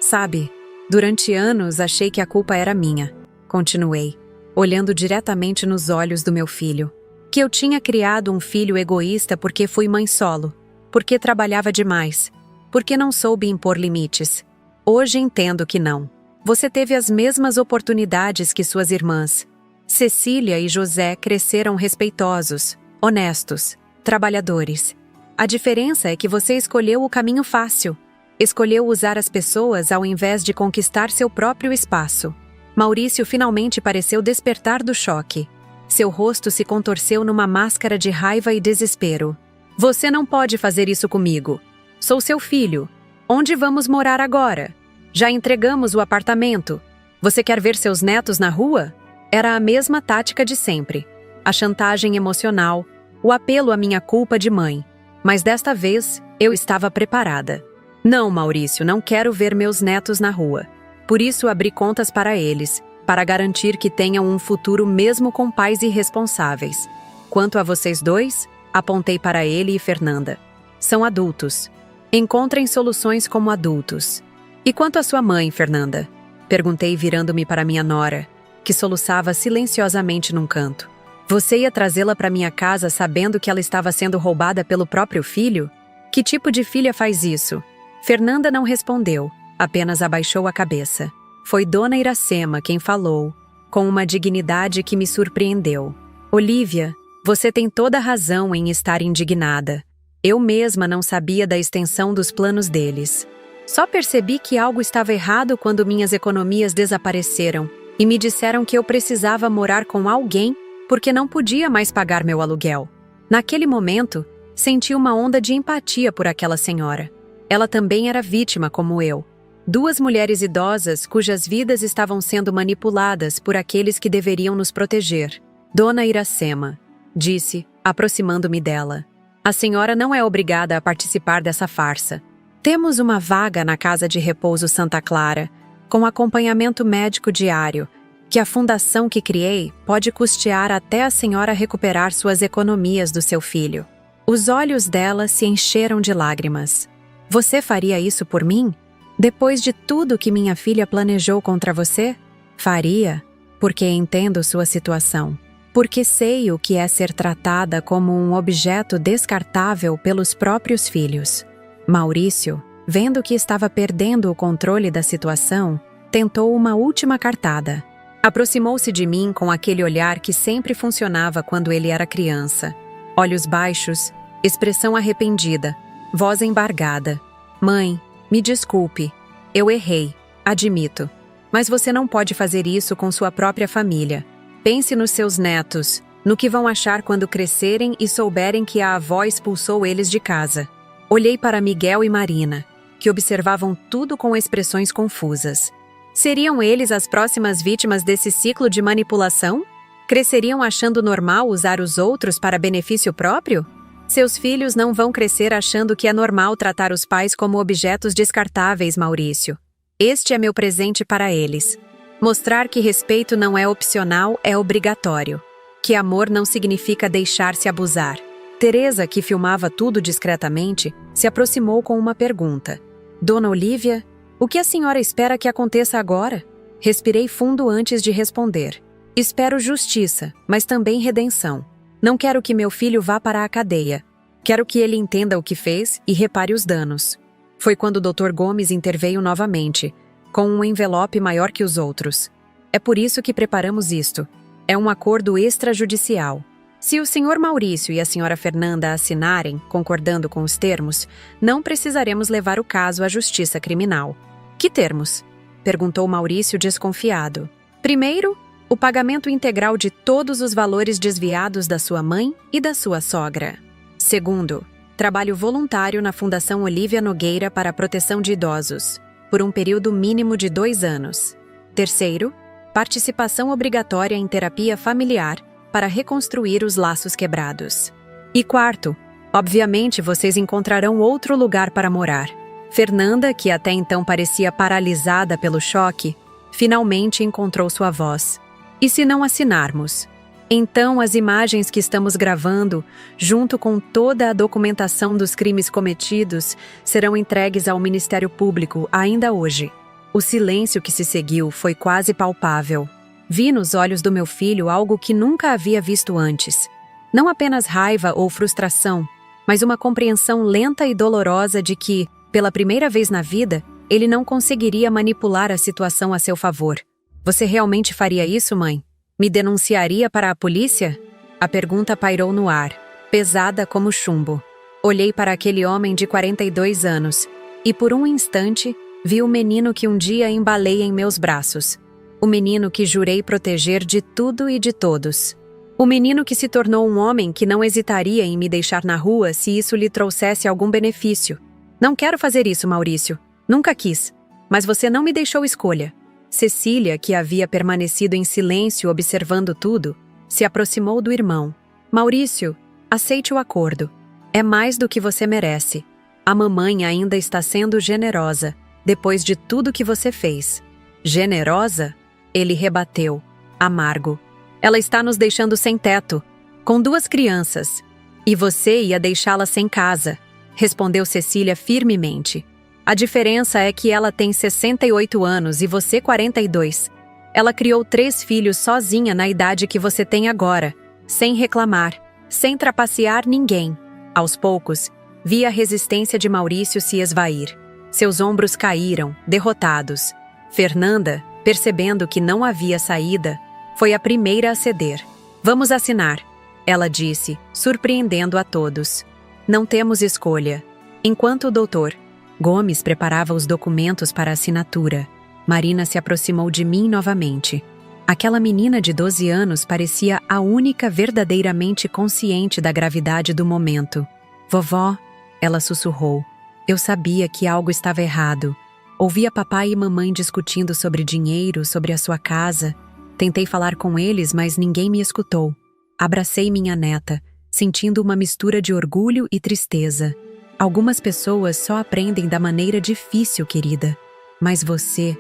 Sabe, durante anos achei que a culpa era minha. Continuei, olhando diretamente nos olhos do meu filho. Que eu tinha criado um filho egoísta porque fui mãe solo, porque trabalhava demais, porque não soube impor limites. Hoje entendo que não. Você teve as mesmas oportunidades que suas irmãs. Cecília e José cresceram respeitosos, honestos, trabalhadores. A diferença é que você escolheu o caminho fácil. Escolheu usar as pessoas ao invés de conquistar seu próprio espaço. Maurício finalmente pareceu despertar do choque. Seu rosto se contorceu numa máscara de raiva e desespero. Você não pode fazer isso comigo. Sou seu filho. Onde vamos morar agora? Já entregamos o apartamento. Você quer ver seus netos na rua? Era a mesma tática de sempre. A chantagem emocional, o apelo à minha culpa de mãe. Mas desta vez, eu estava preparada. Não, Maurício, não quero ver meus netos na rua. Por isso abri contas para eles, para garantir que tenham um futuro mesmo com pais irresponsáveis. Quanto a vocês dois, apontei para ele e Fernanda. São adultos. Encontrem soluções como adultos. E quanto à sua mãe, Fernanda? Perguntei virando-me para minha nora, que soluçava silenciosamente num canto. Você ia trazê-la para minha casa sabendo que ela estava sendo roubada pelo próprio filho? Que tipo de filha faz isso? Fernanda não respondeu, apenas abaixou a cabeça. Foi Dona Iracema quem falou, com uma dignidade que me surpreendeu. Olívia, você tem toda a razão em estar indignada. Eu mesma não sabia da extensão dos planos deles. Só percebi que algo estava errado quando minhas economias desapareceram e me disseram que eu precisava morar com alguém porque não podia mais pagar meu aluguel. Naquele momento, senti uma onda de empatia por aquela senhora. Ela também era vítima como eu. Duas mulheres idosas cujas vidas estavam sendo manipuladas por aqueles que deveriam nos proteger. Dona Iracema, disse, aproximando-me dela. A senhora não é obrigada a participar dessa farsa. Temos uma vaga na Casa de Repouso Santa Clara, com acompanhamento médico diário, que a fundação que criei pode custear até a senhora recuperar suas economias do seu filho. Os olhos dela se encheram de lágrimas. Você faria isso por mim? Depois de tudo que minha filha planejou contra você? Faria, porque entendo sua situação. Porque sei o que é ser tratada como um objeto descartável pelos próprios filhos. Maurício, vendo que estava perdendo o controle da situação, tentou uma última cartada. Aproximou-se de mim com aquele olhar que sempre funcionava quando ele era criança. Olhos baixos, expressão arrependida, voz embargada. Mãe, me desculpe. Eu errei, admito. Mas você não pode fazer isso com sua própria família. Pense nos seus netos, no que vão achar quando crescerem e souberem que a avó expulsou eles de casa. Olhei para Miguel e Marina, que observavam tudo com expressões confusas. Seriam eles as próximas vítimas desse ciclo de manipulação? Cresceriam achando normal usar os outros para benefício próprio? Seus filhos não vão crescer achando que é normal tratar os pais como objetos descartáveis, Maurício. Este é meu presente para eles. Mostrar que respeito não é opcional, é obrigatório. Que amor não significa deixar-se abusar. Teresa, que filmava tudo discretamente, se aproximou com uma pergunta. Dona Olívia, o que a senhora espera que aconteça agora? Respirei fundo antes de responder. Espero justiça, mas também redenção. Não quero que meu filho vá para a cadeia. Quero que ele entenda o que fez e repare os danos. Foi quando o Dr. Gomes interveio novamente, com um envelope maior que os outros. É por isso que preparamos isto. É um acordo extrajudicial. Se o Sr. Maurício e a Sra. Fernanda assinarem, concordando com os termos, não precisaremos levar o caso à justiça criminal. Que termos? Perguntou Maurício desconfiado. Primeiro, o pagamento integral de todos os valores desviados da sua mãe e da sua sogra. Segundo, trabalho voluntário na Fundação Olívia Nogueira para a Proteção de Idosos, por um período mínimo de 2 anos. Terceiro, participação obrigatória em terapia familiar para reconstruir os laços quebrados. E quarto, obviamente vocês encontrarão outro lugar para morar. Fernanda, que até então parecia paralisada pelo choque, finalmente encontrou sua voz. E se não assinarmos? Então as imagens que estamos gravando, junto com toda a documentação dos crimes cometidos, serão entregues ao Ministério Público ainda hoje. O silêncio que se seguiu foi quase palpável. Vi nos olhos do meu filho algo que nunca havia visto antes. Não apenas raiva ou frustração, mas uma compreensão lenta e dolorosa de que, pela primeira vez na vida, ele não conseguiria manipular a situação a seu favor. Você realmente faria isso, mãe? Me denunciaria para a polícia? A pergunta pairou no ar, pesada como chumbo. Olhei para aquele homem de 42 anos e, por um instante, vi o menino que um dia embalei em meus braços. O menino que jurei proteger de tudo e de todos. O menino que se tornou um homem que não hesitaria em me deixar na rua se isso lhe trouxesse algum benefício. Não quero fazer isso, Maurício. Nunca quis. Mas você não me deixou escolha. Cecília, que havia permanecido em silêncio observando tudo, se aproximou do irmão. Maurício, aceite o acordo. É mais do que você merece. A mamãe ainda está sendo generosa, depois de tudo que você fez. Generosa? Ele rebateu, amargo. Ela está nos deixando sem teto, com 2 crianças. E você ia deixá-la sem casa, respondeu Cecília firmemente. A diferença é que ela tem 68 anos e você 42. Ela criou 3 filhos sozinha na idade que você tem agora, sem reclamar, sem trapacear ninguém. Aos poucos, vi a resistência de Maurício se esvair. Seus ombros caíram, derrotados. Fernanda, percebendo que não havia saída, foi a primeira a ceder. Vamos assinar, ela disse, surpreendendo a todos. Não temos escolha. Enquanto o doutor Gomes preparava os documentos para assinatura, Marina se aproximou de mim novamente. Aquela menina de 12 anos parecia a única verdadeiramente consciente da gravidade do momento. Vovó, ela sussurrou, Eu sabia que algo estava errado. Ouvia papai e mamãe discutindo sobre dinheiro, sobre a sua casa. Tentei falar com eles, mas ninguém me escutou. Abracei minha neta, sentindo uma mistura de orgulho e tristeza. Algumas pessoas só aprendem da maneira difícil, querida. Mas você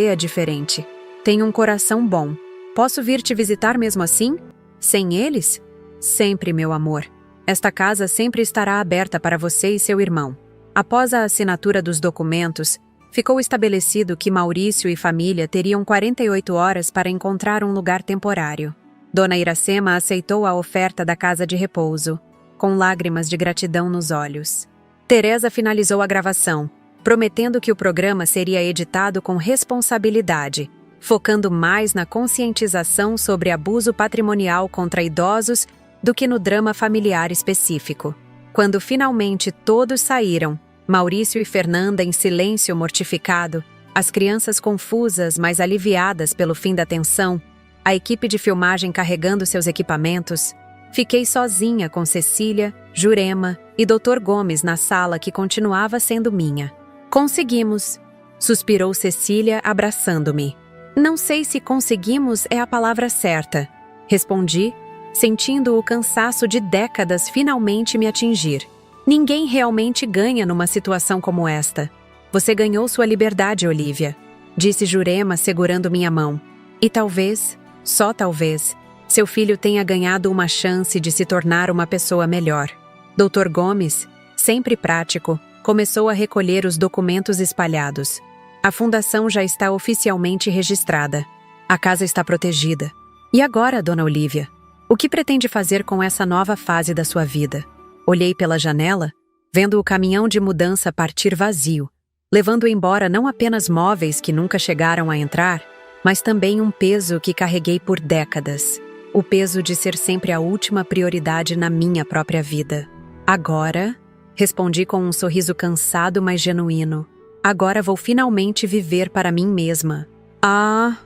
é diferente. Tem um coração bom. Posso vir te visitar mesmo assim? Sem eles? Sempre, meu amor. Esta casa sempre estará aberta para você e seu irmão. Após a assinatura dos documentos, ficou estabelecido que Maurício e família teriam 48 horas para encontrar um lugar temporário. Dona Iracema aceitou a oferta da casa de repouso, com lágrimas de gratidão nos olhos. Teresa finalizou a gravação, prometendo que o programa seria editado com responsabilidade, focando mais na conscientização sobre abuso patrimonial contra idosos do que no drama familiar específico. Quando finalmente todos saíram, Maurício e Fernanda em silêncio mortificado, as crianças confusas, mas aliviadas pelo fim da tensão, a equipe de filmagem carregando seus equipamentos, fiquei sozinha com Cecília, Jurema e Dr. Gomes na sala que continuava sendo minha. Conseguimos, suspirou Cecília abraçando-me. Não sei se conseguimos é a palavra certa, respondi, sentindo o cansaço de décadas finalmente me atingir. Ninguém realmente ganha numa situação como esta. Você ganhou sua liberdade, Olívia, disse Jurema segurando minha mão. E talvez, só talvez, seu filho tenha ganhado uma chance de se tornar uma pessoa melhor. Dr. Gomes, sempre prático, começou a recolher os documentos espalhados. A fundação já está oficialmente registrada. A casa está protegida. E agora, dona Olívia? O que pretende fazer com essa nova fase da sua vida? Olhei pela janela, vendo o caminhão de mudança partir vazio, levando embora não apenas móveis que nunca chegaram a entrar, mas também um peso que carreguei por décadas. O peso de ser sempre a última prioridade na minha própria vida. Agora, respondi com um sorriso cansado, mas genuíno. Agora vou finalmente viver para mim mesma.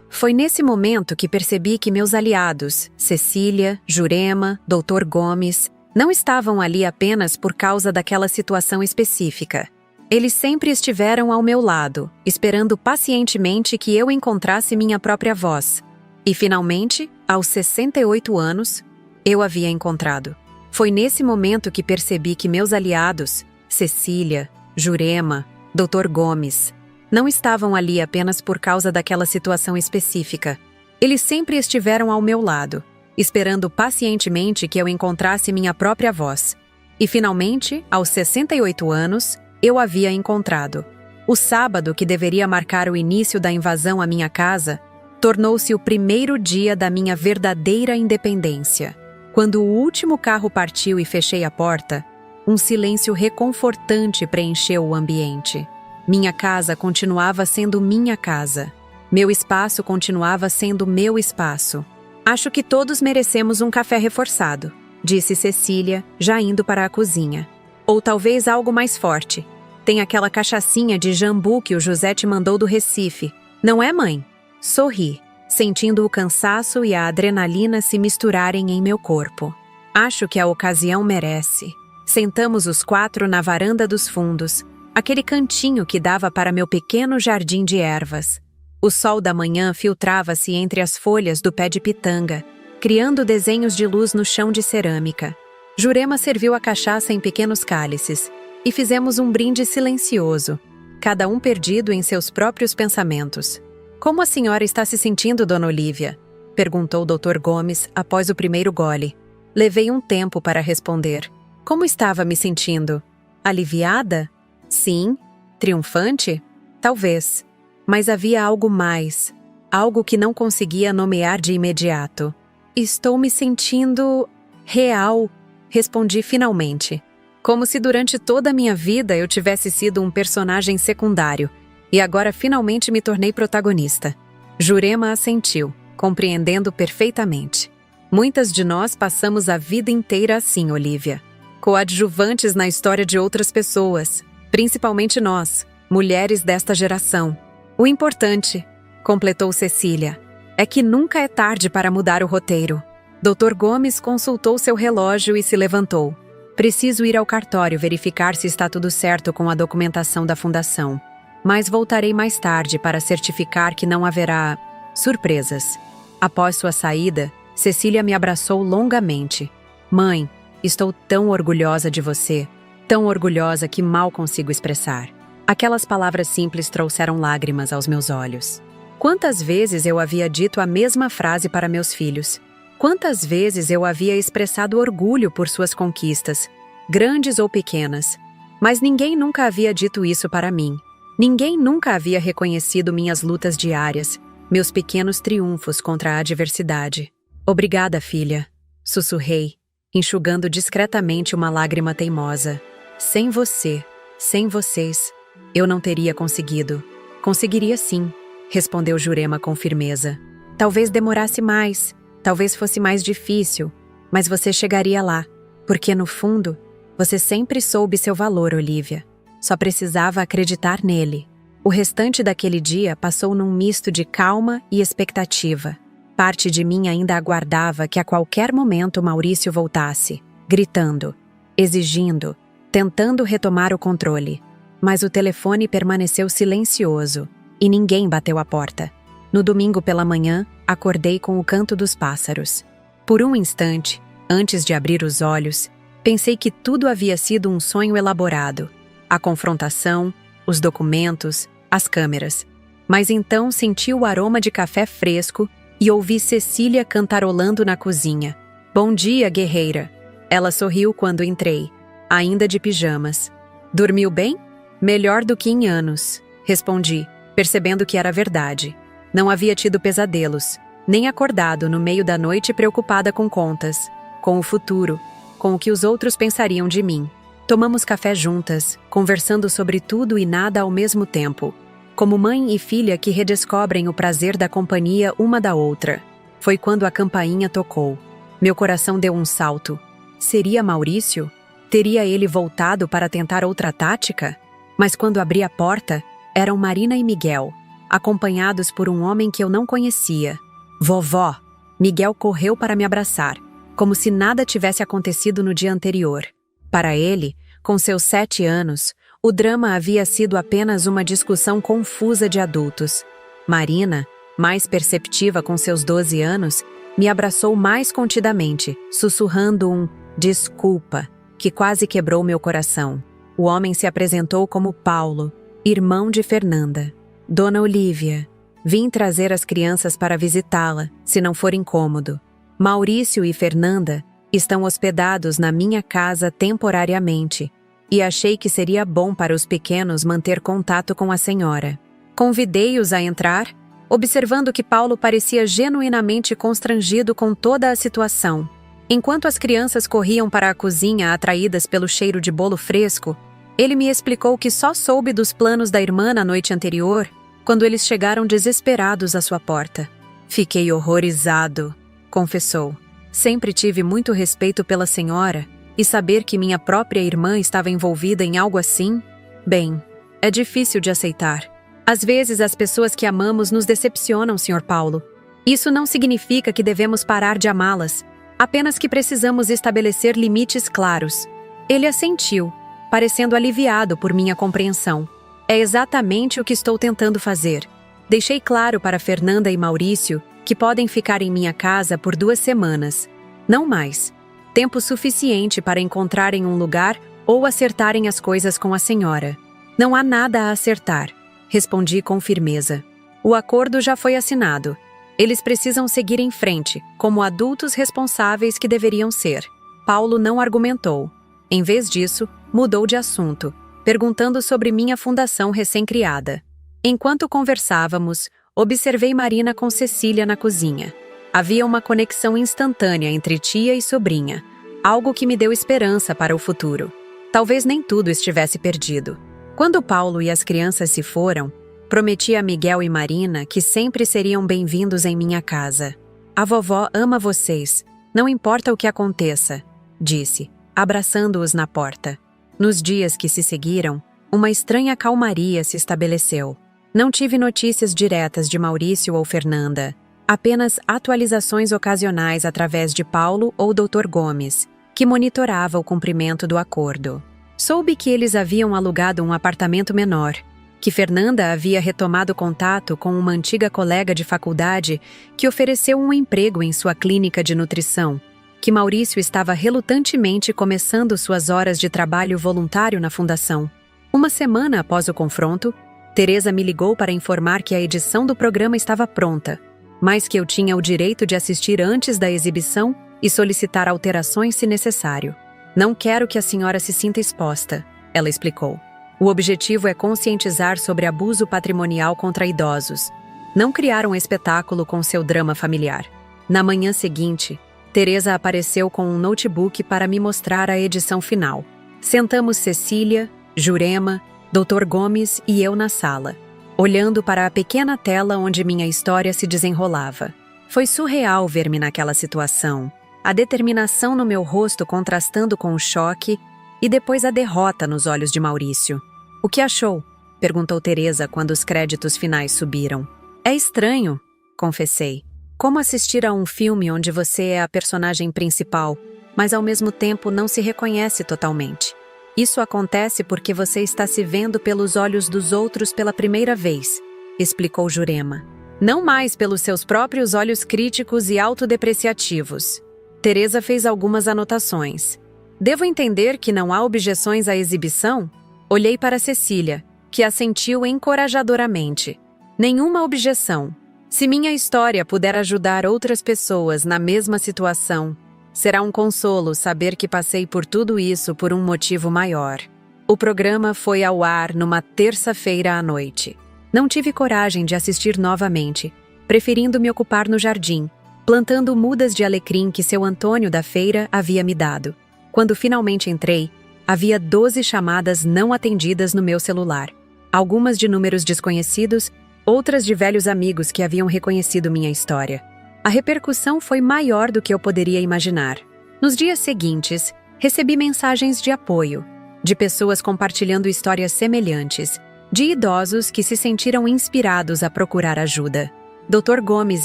Foi nesse momento que percebi que meus aliados, Cecília, Jurema, Dr. Gomes, não estavam ali apenas por causa daquela situação específica. Eles sempre estiveram ao meu lado, esperando pacientemente que eu encontrasse minha própria voz. E finalmente, aos 68 anos, eu havia encontrado. Foi nesse momento que percebi que meus aliados, Cecília, Jurema, Dr. Gomes, não estavam ali apenas por causa daquela situação específica. Eles sempre estiveram ao meu lado, esperando pacientemente que eu encontrasse minha própria voz. E finalmente, aos 68 anos, eu havia encontrado. O sábado que deveria marcar o início da invasão à minha casa, tornou-se o primeiro dia da minha verdadeira independência. Quando o último carro partiu e fechei a porta, um silêncio reconfortante preencheu o ambiente. Minha casa continuava sendo minha casa. Meu espaço continuava sendo meu espaço. Acho que todos merecemos um café reforçado, disse Cecília, já indo para a cozinha. Ou talvez algo mais forte. Tem aquela cachaçinha de jambu que o José te mandou do Recife. Não é, mãe? Sorri, sentindo o cansaço e a adrenalina se misturarem em meu corpo. Acho que a ocasião merece. Sentamos os 4 na varanda dos fundos, aquele cantinho que dava para meu pequeno jardim de ervas. O sol da manhã filtrava-se entre as folhas do pé de pitanga, criando desenhos de luz no chão de cerâmica. Jurema serviu a cachaça em pequenos cálices, e fizemos um brinde silencioso, cada um perdido em seus próprios pensamentos. Como a senhora está se sentindo, dona Olívia? Perguntou o Dr. Gomes após o primeiro gole. Levei um tempo para responder. Como estava me sentindo? Aliviada? Sim. Triunfante? Talvez. Mas havia algo mais, algo que não conseguia nomear de imediato. Estou me sentindo real, respondi finalmente. Como se durante toda a minha vida eu tivesse sido um personagem secundário, e agora finalmente me tornei protagonista. Jurema assentiu, compreendendo perfeitamente. Muitas de nós passamos a vida inteira assim, Olívia. Coadjuvantes na história de outras pessoas, principalmente nós, mulheres desta geração. O importante, completou Cecília, é que nunca é tarde para mudar o roteiro. Dr. Gomes consultou seu relógio e se levantou. Preciso ir ao cartório verificar se está tudo certo com a documentação da fundação. Mas voltarei mais tarde para certificar que não haverá surpresas. Após sua saída, Cecília me abraçou longamente. Mãe, estou tão orgulhosa de você, tão orgulhosa que mal consigo expressar. Aquelas palavras simples trouxeram lágrimas aos meus olhos. Quantas vezes eu havia dito a mesma frase para meus filhos? Quantas vezes eu havia expressado orgulho por suas conquistas, grandes ou pequenas? Mas ninguém nunca havia dito isso para mim. Ninguém nunca havia reconhecido minhas lutas diárias, meus pequenos triunfos contra a adversidade. Obrigada, filha, sussurrei, enxugando discretamente uma lágrima teimosa. Sem você, sem vocês, eu não teria conseguido. Conseguiria sim, respondeu Jurema com firmeza. Talvez demorasse mais, talvez fosse mais difícil, mas você chegaria lá, porque no fundo, você sempre soube seu valor, Olivia. Só precisava acreditar nele. O restante daquele dia passou num misto de calma e expectativa. Parte de mim ainda aguardava que a qualquer momento Maurício voltasse, gritando, exigindo, tentando retomar o controle. Mas o telefone permaneceu silencioso e ninguém bateu à porta. No domingo pela manhã, acordei com o canto dos pássaros. Por um instante, antes de abrir os olhos, pensei que tudo havia sido um sonho elaborado. A confrontação, os documentos, as câmeras. Mas então senti o aroma de café fresco e ouvi Cecília cantarolando na cozinha. Bom dia, guerreira. Ela sorriu quando entrei, ainda de pijamas. Dormiu bem? Melhor do que em anos, respondi, percebendo que era verdade. Não havia tido pesadelos, nem acordado no meio da noite preocupada com contas, com o futuro, com o que os outros pensariam de mim. Tomamos café juntas, conversando sobre tudo e nada ao mesmo tempo, como mãe e filha que redescobrem o prazer da companhia uma da outra. Foi quando a campainha tocou. Meu coração deu um salto. Seria Maurício? Teria ele voltado para tentar outra tática? Mas quando abri a porta, eram Marina e Miguel, acompanhados por um homem que eu não conhecia. Vovó! Miguel correu para me abraçar, como se nada tivesse acontecido no dia anterior. Para ele, com seus 7 anos, o drama havia sido apenas uma discussão confusa de adultos. Marina, mais perceptiva com seus 12 anos, me abraçou mais contidamente, sussurrando um desculpa, que quase quebrou meu coração. O homem se apresentou como Paulo, irmão de Fernanda. Dona Olivia, vim trazer as crianças para visitá-la, se não for incômodo. Maurício e Fernanda estão hospedados na minha casa temporariamente, e achei que seria bom para os pequenos manter contato com a senhora. Convidei-os a entrar, observando que Paulo parecia genuinamente constrangido com toda a situação. Enquanto as crianças corriam para a cozinha atraídas pelo cheiro de bolo fresco, ele me explicou que só soube dos planos da irmã na noite anterior, quando eles chegaram desesperados à sua porta. Fiquei horrorizado, confessou. Sempre tive muito respeito pela senhora, e saber que minha própria irmã estava envolvida em algo assim, bem, é difícil de aceitar. Às vezes as pessoas que amamos nos decepcionam, Sr. Paulo. Isso não significa que devemos parar de amá-las, apenas que precisamos estabelecer limites claros. Ele assentiu, parecendo aliviado por minha compreensão. É exatamente o que estou tentando fazer. Deixei claro para Fernanda e Maurício que podem ficar em minha casa por 2 semanas. Não mais. Tempo suficiente para encontrarem um lugar ou acertarem as coisas com a senhora. Não há nada a acertar, respondi com firmeza. O acordo já foi assinado. Eles precisam seguir em frente, como adultos responsáveis que deveriam ser. Paulo não argumentou. Em vez disso, mudou de assunto, perguntando sobre minha fundação recém-criada. Enquanto conversávamos, observei Marina com Cecília na cozinha. Havia uma conexão instantânea entre tia e sobrinha, algo que me deu esperança para o futuro. Talvez nem tudo estivesse perdido. Quando Paulo e as crianças se foram, prometi a Miguel e Marina que sempre seriam bem-vindos em minha casa. A vovó ama vocês, não importa o que aconteça, disse, abraçando-os na porta. Nos dias que se seguiram, uma estranha calmaria se estabeleceu. Não tive notícias diretas de Maurício ou Fernanda, apenas atualizações ocasionais através de Paulo ou Dr. Gomes, que monitorava o cumprimento do acordo. Soube que eles haviam alugado um apartamento menor, que Fernanda havia retomado contato com uma antiga colega de faculdade que ofereceu um emprego em sua clínica de nutrição, que Maurício estava relutantemente começando suas horas de trabalho voluntário na fundação. Uma semana após o confronto, Teresa me ligou para informar que a edição do programa estava pronta, mas que eu tinha o direito de assistir antes da exibição e solicitar alterações se necessário. Não quero que a senhora se sinta exposta, ela explicou. O objetivo é conscientizar sobre abuso patrimonial contra idosos, não criar um espetáculo com seu drama familiar. Na manhã seguinte, Teresa apareceu com um notebook para me mostrar a edição final. Sentamos Cecília, Jurema, Dr. Gomes e eu na sala, olhando para a pequena tela onde minha história se desenrolava. Foi surreal ver-me naquela situação, a determinação no meu rosto contrastando com o choque e depois a derrota nos olhos de Maurício. "O que achou?" perguntou Teresa quando os créditos finais subiram. "É estranho", confessei. "Como assistir a um filme onde você é a personagem principal, mas ao mesmo tempo não se reconhece totalmente. Isso acontece porque você está se vendo pelos olhos dos outros pela primeira vez", explicou Jurema. "Não mais pelos seus próprios olhos críticos e autodepreciativos." Teresa fez algumas anotações. "Devo entender que não há objeções à exibição?" Olhei para Cecília, que assentiu encorajadoramente. "Nenhuma objeção. Se minha história puder ajudar outras pessoas na mesma situação, será um consolo saber que passei por tudo isso por um motivo maior." O programa foi ao ar numa terça-feira à noite. Não tive coragem de assistir novamente, preferindo me ocupar no jardim, plantando mudas de alecrim que seu Antônio da feira havia me dado. Quando finalmente entrei, havia 12 chamadas não atendidas no meu celular. Algumas de números desconhecidos, outras de velhos amigos que haviam reconhecido minha história. A repercussão foi maior do que eu poderia imaginar. Nos dias seguintes, recebi mensagens de apoio, de pessoas compartilhando histórias semelhantes, de idosos que se sentiram inspirados a procurar ajuda. Dr. Gomes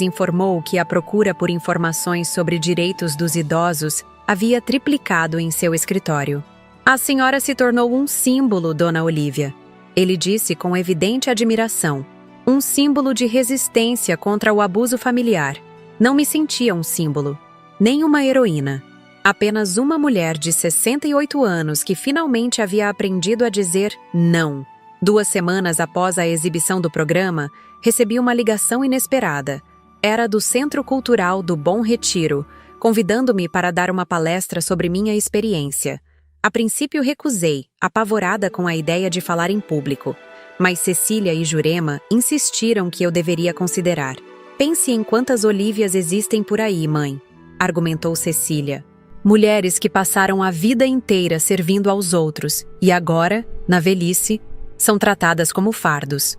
informou que a procura por informações sobre direitos dos idosos havia triplicado em seu escritório. "A senhora se tornou um símbolo, Dona Olívia", ele disse com evidente admiração. "Um símbolo de resistência contra o abuso familiar. Não me sentia um símbolo, nem uma heroína. Apenas uma mulher de 68 anos que finalmente havia aprendido a dizer não." 2 semanas após a exibição do programa, recebi uma ligação inesperada. Era do Centro Cultural do Bom Retiro, convidando-me para dar uma palestra sobre minha experiência. A princípio recusei, apavorada com a ideia de falar em público, mas Cecília e Jurema insistiram que eu deveria considerar. "Pense em quantas Olívias existem por aí, mãe", argumentou Cecília. "Mulheres que passaram a vida inteira servindo aos outros e agora, na velhice, são tratadas como fardos."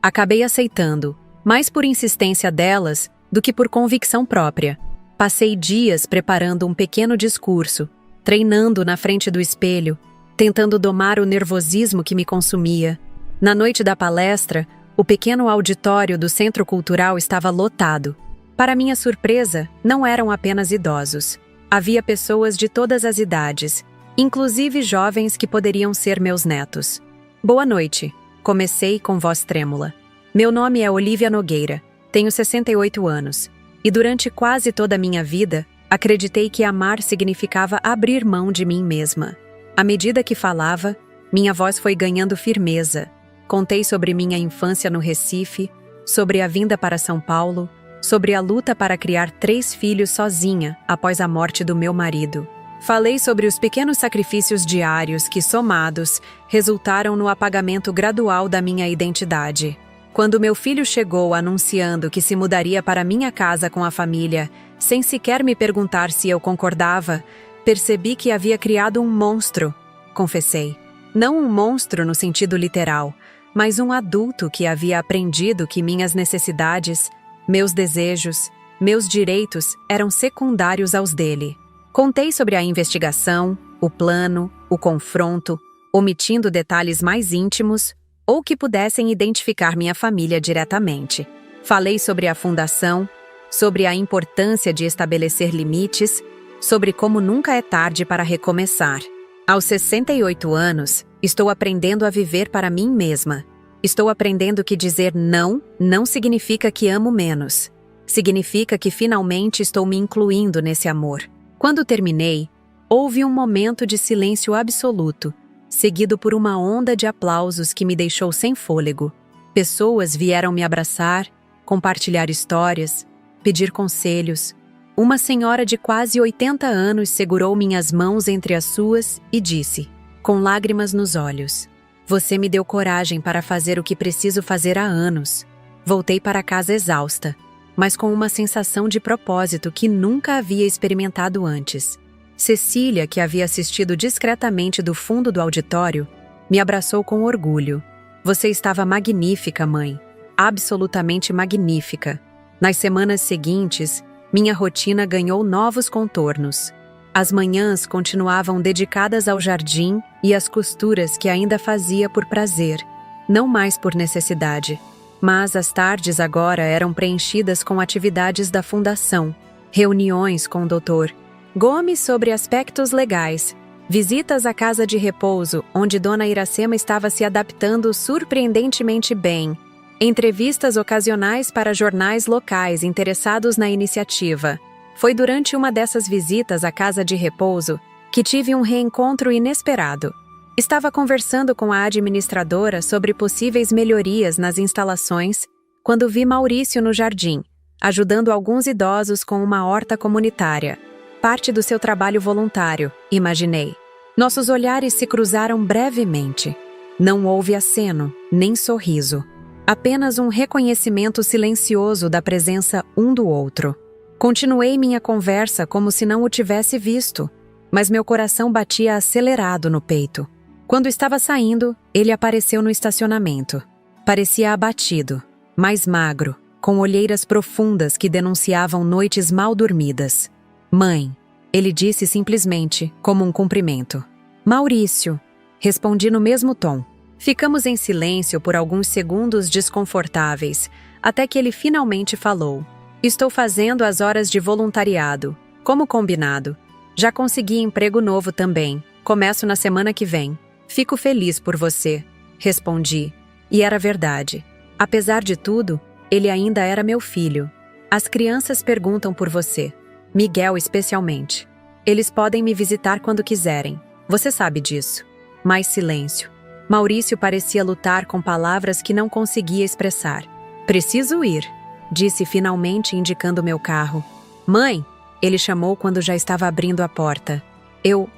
Acabei aceitando, mais por insistência delas do que por convicção própria. Passei dias preparando um pequeno discurso, treinando na frente do espelho, tentando domar o nervosismo que me consumia. Na noite da palestra, o pequeno auditório do Centro Cultural estava lotado. Para minha surpresa, não eram apenas idosos. Havia pessoas de todas as idades, inclusive jovens que poderiam ser meus netos. "Boa noite", comecei com voz trêmula. "Meu nome é Olívia Nogueira, tenho 68 anos, e durante quase toda a minha vida, acreditei que amar significava abrir mão de mim mesma. À medida que falava, minha voz foi ganhando firmeza. Contei sobre minha infância no Recife, sobre a vinda para São Paulo, sobre a luta para criar 3 filhos sozinha após a morte do meu marido. Falei sobre os pequenos sacrifícios diários que, somados, resultaram no apagamento gradual da minha identidade. Quando meu filho chegou anunciando que se mudaria para minha casa com a família, sem sequer me perguntar se eu concordava, percebi que havia criado um monstro", confessei. Não um monstro no sentido literal, mas um adulto que havia aprendido que minhas necessidades, meus desejos, meus direitos eram secundários aos dele. Contei sobre a investigação, o plano, o confronto, omitindo detalhes mais íntimos ou que pudessem identificar minha família diretamente. Falei sobre a fundação, sobre a importância de estabelecer limites, sobre como nunca é tarde para recomeçar. Aos 68 anos, estou aprendendo a viver para mim mesma. Estou aprendendo que dizer não não significa que amo menos. Significa que finalmente estou me incluindo nesse amor. Quando terminei, houve um momento de silêncio absoluto, seguido por uma onda de aplausos que me deixou sem fôlego. Pessoas vieram me abraçar, compartilhar histórias, pedir conselhos. Uma senhora de quase 80 anos segurou minhas mãos entre as suas e disse, com lágrimas nos olhos: "Você me deu coragem para fazer o que preciso fazer há anos." Voltei para casa exausta, mas com uma sensação de propósito que nunca havia experimentado antes. Cecília, que havia assistido discretamente do fundo do auditório, me abraçou com orgulho. "Você estava magnífica, mãe. Absolutamente magnífica." Nas semanas seguintes, minha rotina ganhou novos contornos. As manhãs continuavam dedicadas ao jardim e às costuras que ainda fazia por prazer, não mais por necessidade. Mas as tardes agora eram preenchidas com atividades da fundação, reuniões com o Dr. Gomes sobre aspectos legais, visitas à casa de repouso, onde Dona Iracema estava se adaptando surpreendentemente bem, entrevistas ocasionais para jornais locais interessados na iniciativa. Foi durante uma dessas visitas à casa de repouso que tive um reencontro inesperado. Estava conversando com a administradora sobre possíveis melhorias nas instalações quando vi Maurício no jardim, ajudando alguns idosos com uma horta comunitária. Parte do seu trabalho voluntário, imaginei. Nossos olhares se cruzaram brevemente. Não houve aceno, nem sorriso. Apenas um reconhecimento silencioso da presença um do outro. Continuei minha conversa como se não o tivesse visto, mas meu coração batia acelerado no peito. Quando estava saindo, ele apareceu no estacionamento. Parecia abatido, mais magro, com olheiras profundas que denunciavam noites mal dormidas. "Mãe", ele disse simplesmente, como um cumprimento. "Maurício", respondi no mesmo tom. Ficamos em silêncio por alguns segundos desconfortáveis, até que ele finalmente falou. "Estou fazendo as horas de voluntariado, como combinado. Já consegui emprego novo também. Começo na semana que vem. Fico feliz por você", respondi. E era verdade. Apesar de tudo, ele ainda era meu filho. "As crianças perguntam por você. Miguel especialmente. Eles podem me visitar quando quiserem. Você sabe disso." Mais silêncio. Maurício parecia lutar com palavras que não conseguia expressar. "Preciso ir", disse finalmente, indicando meu carro. "Mãe", ele chamou quando já estava abrindo a porta. Eu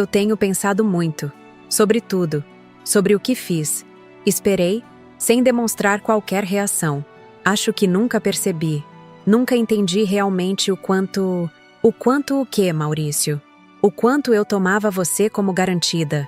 tenho pensado muito. Sobre tudo. Sobre o que fiz. Esperei, sem demonstrar qualquer reação. Acho que nunca percebi. Nunca entendi realmente o quanto o quê, Maurício? O quanto eu tomava você como garantida.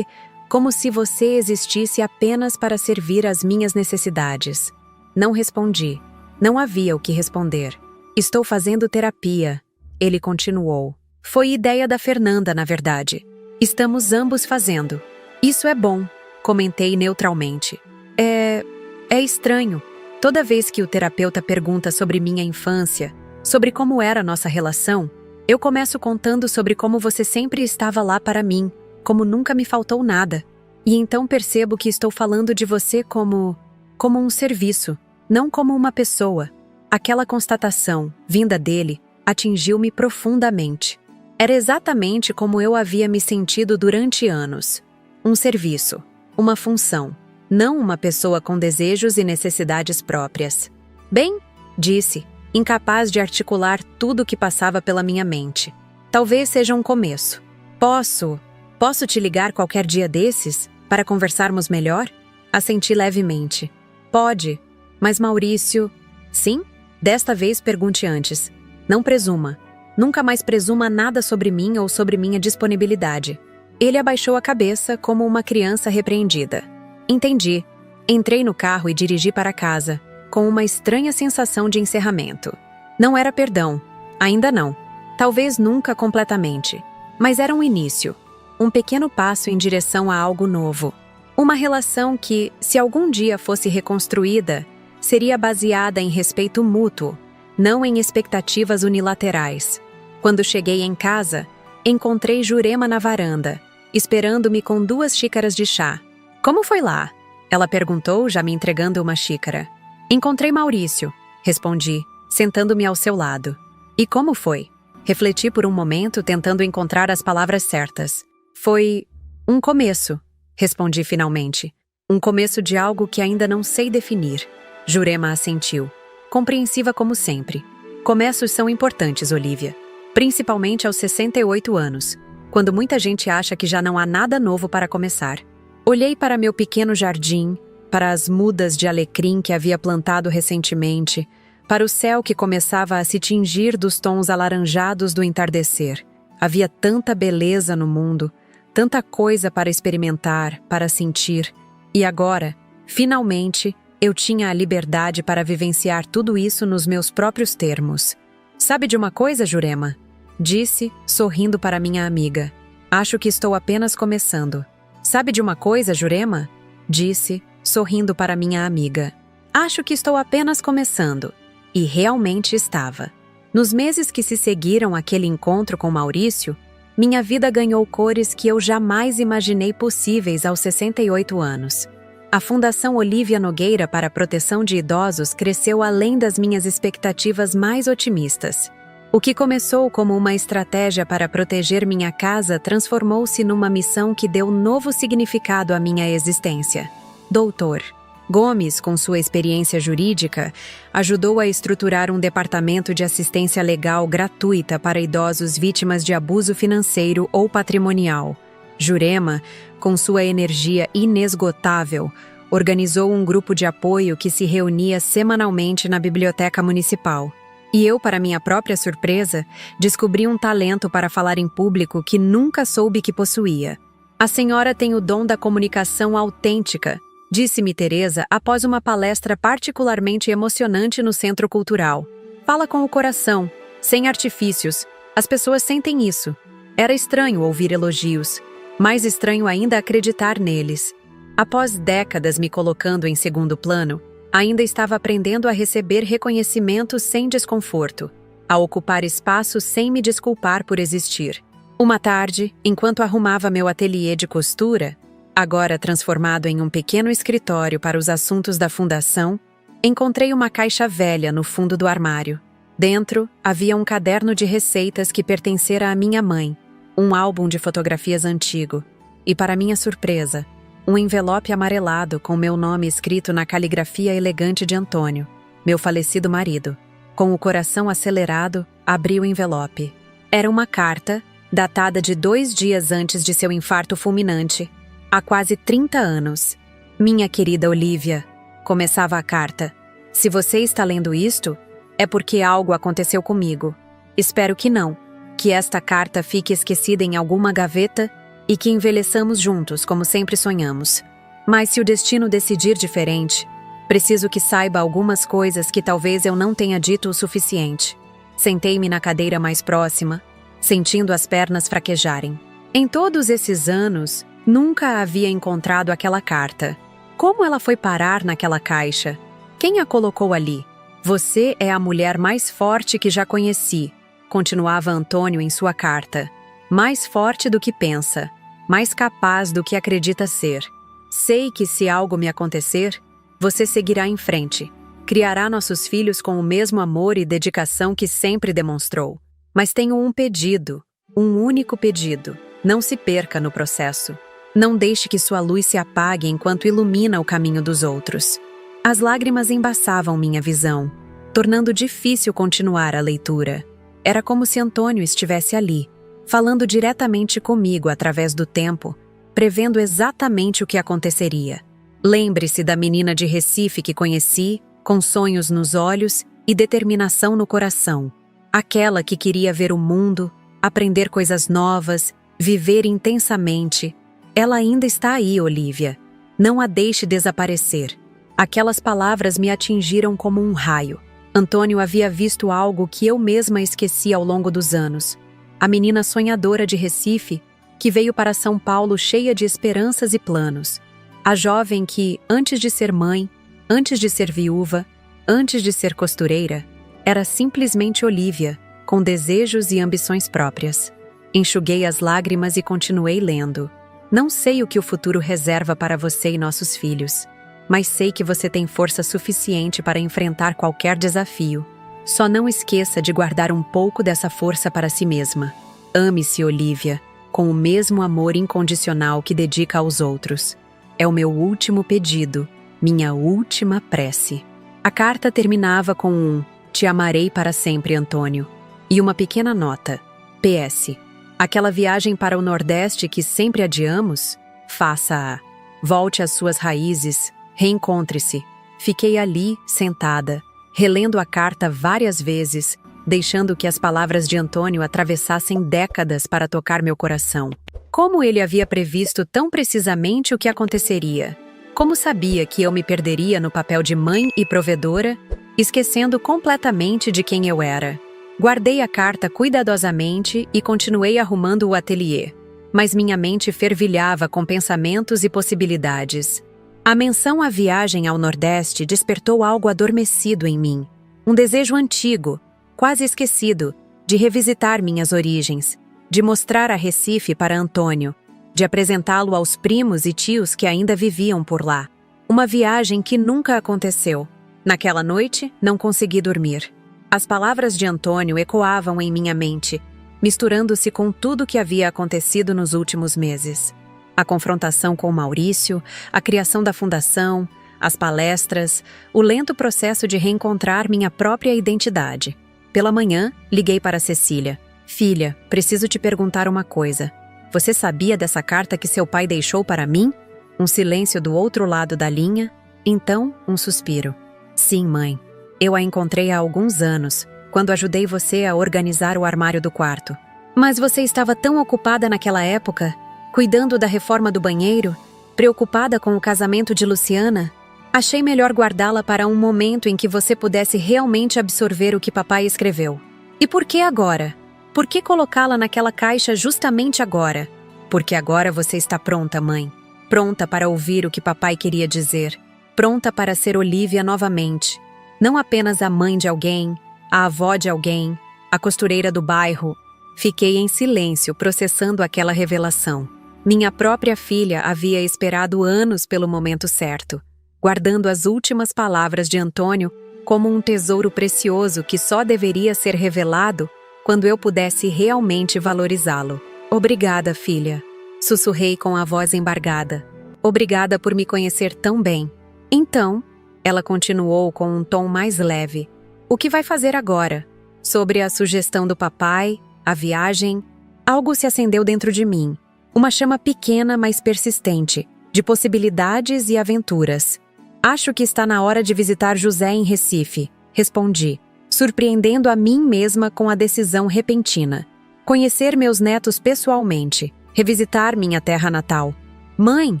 Como se você existisse apenas para servir às minhas necessidades. Não respondi. Não havia o que responder. "Estou fazendo terapia", ele continuou. "Foi ideia da Fernanda, na verdade. Estamos ambos fazendo. Isso é bom", comentei neutralmente. É estranho. Toda vez que o terapeuta pergunta sobre minha infância, sobre como era a nossa relação, eu começo contando sobre como você sempre estava lá para mim, como nunca me faltou nada. E então percebo que estou falando de você como um serviço, não como uma pessoa. Aquela constatação, vinda dele, atingiu-me profundamente. Era exatamente como eu havia me sentido durante anos. Um serviço, uma função, não uma pessoa com desejos e necessidades próprias. "Bem", disse, incapaz de articular tudo o que passava pela minha mente. "Talvez seja um começo. Posso te ligar qualquer dia desses, para conversarmos melhor?" Assenti levemente. "Pode, mas Maurício..." "Sim?" Desta vez pergunte antes. Não presuma. Nunca mais presuma nada sobre mim ou sobre minha disponibilidade. Ele abaixou a cabeça como uma criança repreendida. Entendi. Entrei no carro e dirigi para casa, com uma estranha sensação de encerramento. Não era perdão. Ainda não. Talvez nunca completamente. Mas era um início. Um pequeno passo em direção a algo novo. Uma relação que, se algum dia fosse reconstruída, seria baseada em respeito mútuo, não em expectativas unilaterais. Quando cheguei em casa, encontrei Jurema na varanda, esperando-me com 2 xícaras de chá. Como foi lá? Ela perguntou, já me entregando uma xícara. Encontrei Maurício, respondi, sentando-me ao seu lado. E como foi? Refleti por um momento, tentando encontrar as palavras certas. Foi um começo, respondi finalmente. Um começo de algo que ainda não sei definir. Jurema assentiu, compreensiva como sempre. Começos são importantes, Olivia. Principalmente aos 68 anos, quando muita gente acha que já não há nada novo para começar. Olhei para meu pequeno jardim, para as mudas de alecrim que havia plantado recentemente, para o céu que começava a se tingir dos tons alaranjados do entardecer. Havia tanta beleza no mundo, tanta coisa para experimentar, para sentir. E agora, finalmente, eu tinha a liberdade para vivenciar tudo isso nos meus próprios termos. Sabe de uma coisa, Jurema? Disse, sorrindo para minha amiga. Acho que estou apenas começando. Sabe de uma coisa, Jurema? Disse, sorrindo para minha amiga. Acho que estou apenas começando. E realmente estava. Nos meses que se seguiram àquele encontro com Maurício, minha vida ganhou cores que eu jamais imaginei possíveis aos 68 anos. A Fundação Olivia Nogueira para a Proteção de Idosos cresceu além das minhas expectativas mais otimistas. O que começou como uma estratégia para proteger minha casa transformou-se numa missão que deu novo significado à minha existência. Doutor Gomes, com sua experiência jurídica, ajudou a estruturar um departamento de assistência legal gratuita para idosos vítimas de abuso financeiro ou patrimonial. Jurema, com sua energia inesgotável, organizou um grupo de apoio que se reunia semanalmente na biblioteca municipal. E eu, para minha própria surpresa, descobri um talento para falar em público que nunca soube que possuía. A senhora tem o dom da comunicação autêntica, disse-me Teresa após uma palestra particularmente emocionante no Centro Cultural. Fala com o coração, sem artifícios. As pessoas sentem isso. Era estranho ouvir elogios. Mais estranho ainda acreditar neles. Após décadas me colocando em segundo plano, ainda estava aprendendo a receber reconhecimento sem desconforto, a ocupar espaço sem me desculpar por existir. Uma tarde, enquanto arrumava meu ateliê de costura, agora transformado em um pequeno escritório para os assuntos da fundação, encontrei uma caixa velha no fundo do armário. Dentro, havia um caderno de receitas que pertencera à minha mãe, um álbum de fotografias antigo e, para minha surpresa, um envelope amarelado com meu nome escrito na caligrafia elegante de Antônio, meu falecido marido. Com o coração acelerado, abri o envelope. Era uma carta, datada de 2 dias antes de seu infarto fulminante, há quase 30 anos. Minha querida Olivia, começava a carta. Se você está lendo isto, é porque algo aconteceu comigo. Espero que não, que esta carta fique esquecida em alguma gaveta e que envelheçamos juntos, como sempre sonhamos. Mas se o destino decidir diferente, preciso que saiba algumas coisas que talvez eu não tenha dito o suficiente. Sentei-me na cadeira mais próxima, sentindo as pernas fraquejarem. Em todos esses anos, nunca havia encontrado aquela carta. Como ela foi parar naquela caixa? Quem a colocou ali? Você é a mulher mais forte que já conheci, continuava Antônio em sua carta. Mais forte do que pensa, mais capaz do que acredita ser. Sei que se algo me acontecer, você seguirá em frente. Criará nossos filhos com o mesmo amor e dedicação que sempre demonstrou. Mas tenho um pedido, um único pedido. Não se perca no processo. Não deixe que sua luz se apague enquanto ilumina o caminho dos outros. As lágrimas embaçavam minha visão, tornando difícil continuar a leitura. Era como se Antônio estivesse ali, falando diretamente comigo através do tempo, prevendo exatamente o que aconteceria. Lembre-se da menina de Recife que conheci, com sonhos nos olhos e determinação no coração. Aquela que queria ver o mundo, aprender coisas novas, viver intensamente. Ela ainda está aí, Olivia. Não a deixe desaparecer. Aquelas palavras me atingiram como um raio. Antônio havia visto algo que eu mesma esqueci ao longo dos anos. A menina sonhadora de Recife, que veio para São Paulo cheia de esperanças e planos. A jovem que, antes de ser mãe, antes de ser viúva, antes de ser costureira, era simplesmente Olivia, com desejos e ambições próprias. Enxuguei as lágrimas e continuei lendo. Não sei o que o futuro reserva para você e nossos filhos, mas sei que você tem força suficiente para enfrentar qualquer desafio. Só não esqueça de guardar um pouco dessa força para si mesma. Ame-se, Olivia, com o mesmo amor incondicional que dedica aos outros. É o meu último pedido, minha última prece. A carta terminava com um "Te amarei para sempre, Antônio", e uma pequena nota. PS. Aquela viagem para o Nordeste que sempre adiamos? Faça-a. Volte às suas raízes, reencontre-se. Fiquei ali, sentada, relendo a carta várias vezes, deixando que as palavras de Antônio atravessassem décadas para tocar meu coração. Como ele havia previsto tão precisamente o que aconteceria? Como sabia que eu me perderia no papel de mãe e provedora, esquecendo completamente de quem eu era? Guardei a carta cuidadosamente e continuei arrumando o ateliê, mas minha mente fervilhava com pensamentos e possibilidades. A menção à viagem ao Nordeste despertou algo adormecido em mim, um desejo antigo, quase esquecido, de revisitar minhas origens, de mostrar a Recife para Antônio, de apresentá-lo aos primos e tios que ainda viviam por lá. Uma viagem que nunca aconteceu. Naquela noite, não consegui dormir. As palavras de Antônio ecoavam em minha mente, misturando-se com tudo o que havia acontecido nos últimos meses. A confrontação com Maurício, a criação da fundação, as palestras, o lento processo de reencontrar minha própria identidade. Pela manhã, liguei para Cecília. "Filha, preciso te perguntar uma coisa. Você sabia dessa carta que seu pai deixou para mim?" Um silêncio do outro lado da linha, então um suspiro. "Sim, mãe. Eu a encontrei há alguns anos, quando ajudei você a organizar o armário do quarto. Mas você estava tão ocupada naquela época, cuidando da reforma do banheiro, preocupada com o casamento de Luciana. Achei melhor guardá-la para um momento em que você pudesse realmente absorver o que papai escreveu. E por que agora? Por que colocá-la naquela caixa justamente agora? Porque agora você está pronta, mãe. Pronta para ouvir o que papai queria dizer. Pronta para ser Olivia novamente. Não apenas a mãe de alguém, a avó de alguém, a costureira do bairro." Fiquei em silêncio, processando aquela revelação. Minha própria filha havia esperado anos pelo momento certo, guardando as últimas palavras de Antônio como um tesouro precioso que só deveria ser revelado quando eu pudesse realmente valorizá-lo. "Obrigada, filha", sussurrei com a voz embargada. "Obrigada por me conhecer tão bem." "Então", ela continuou com um tom mais leve, "o que vai fazer agora?" Sobre a sugestão do papai, a viagem, algo se acendeu dentro de mim. Uma chama pequena, mas persistente, de possibilidades e aventuras. "Acho que está na hora de visitar José em Recife", respondi, surpreendendo a mim mesma com a decisão repentina. Conhecer meus netos pessoalmente, revisitar minha terra natal. "Mãe,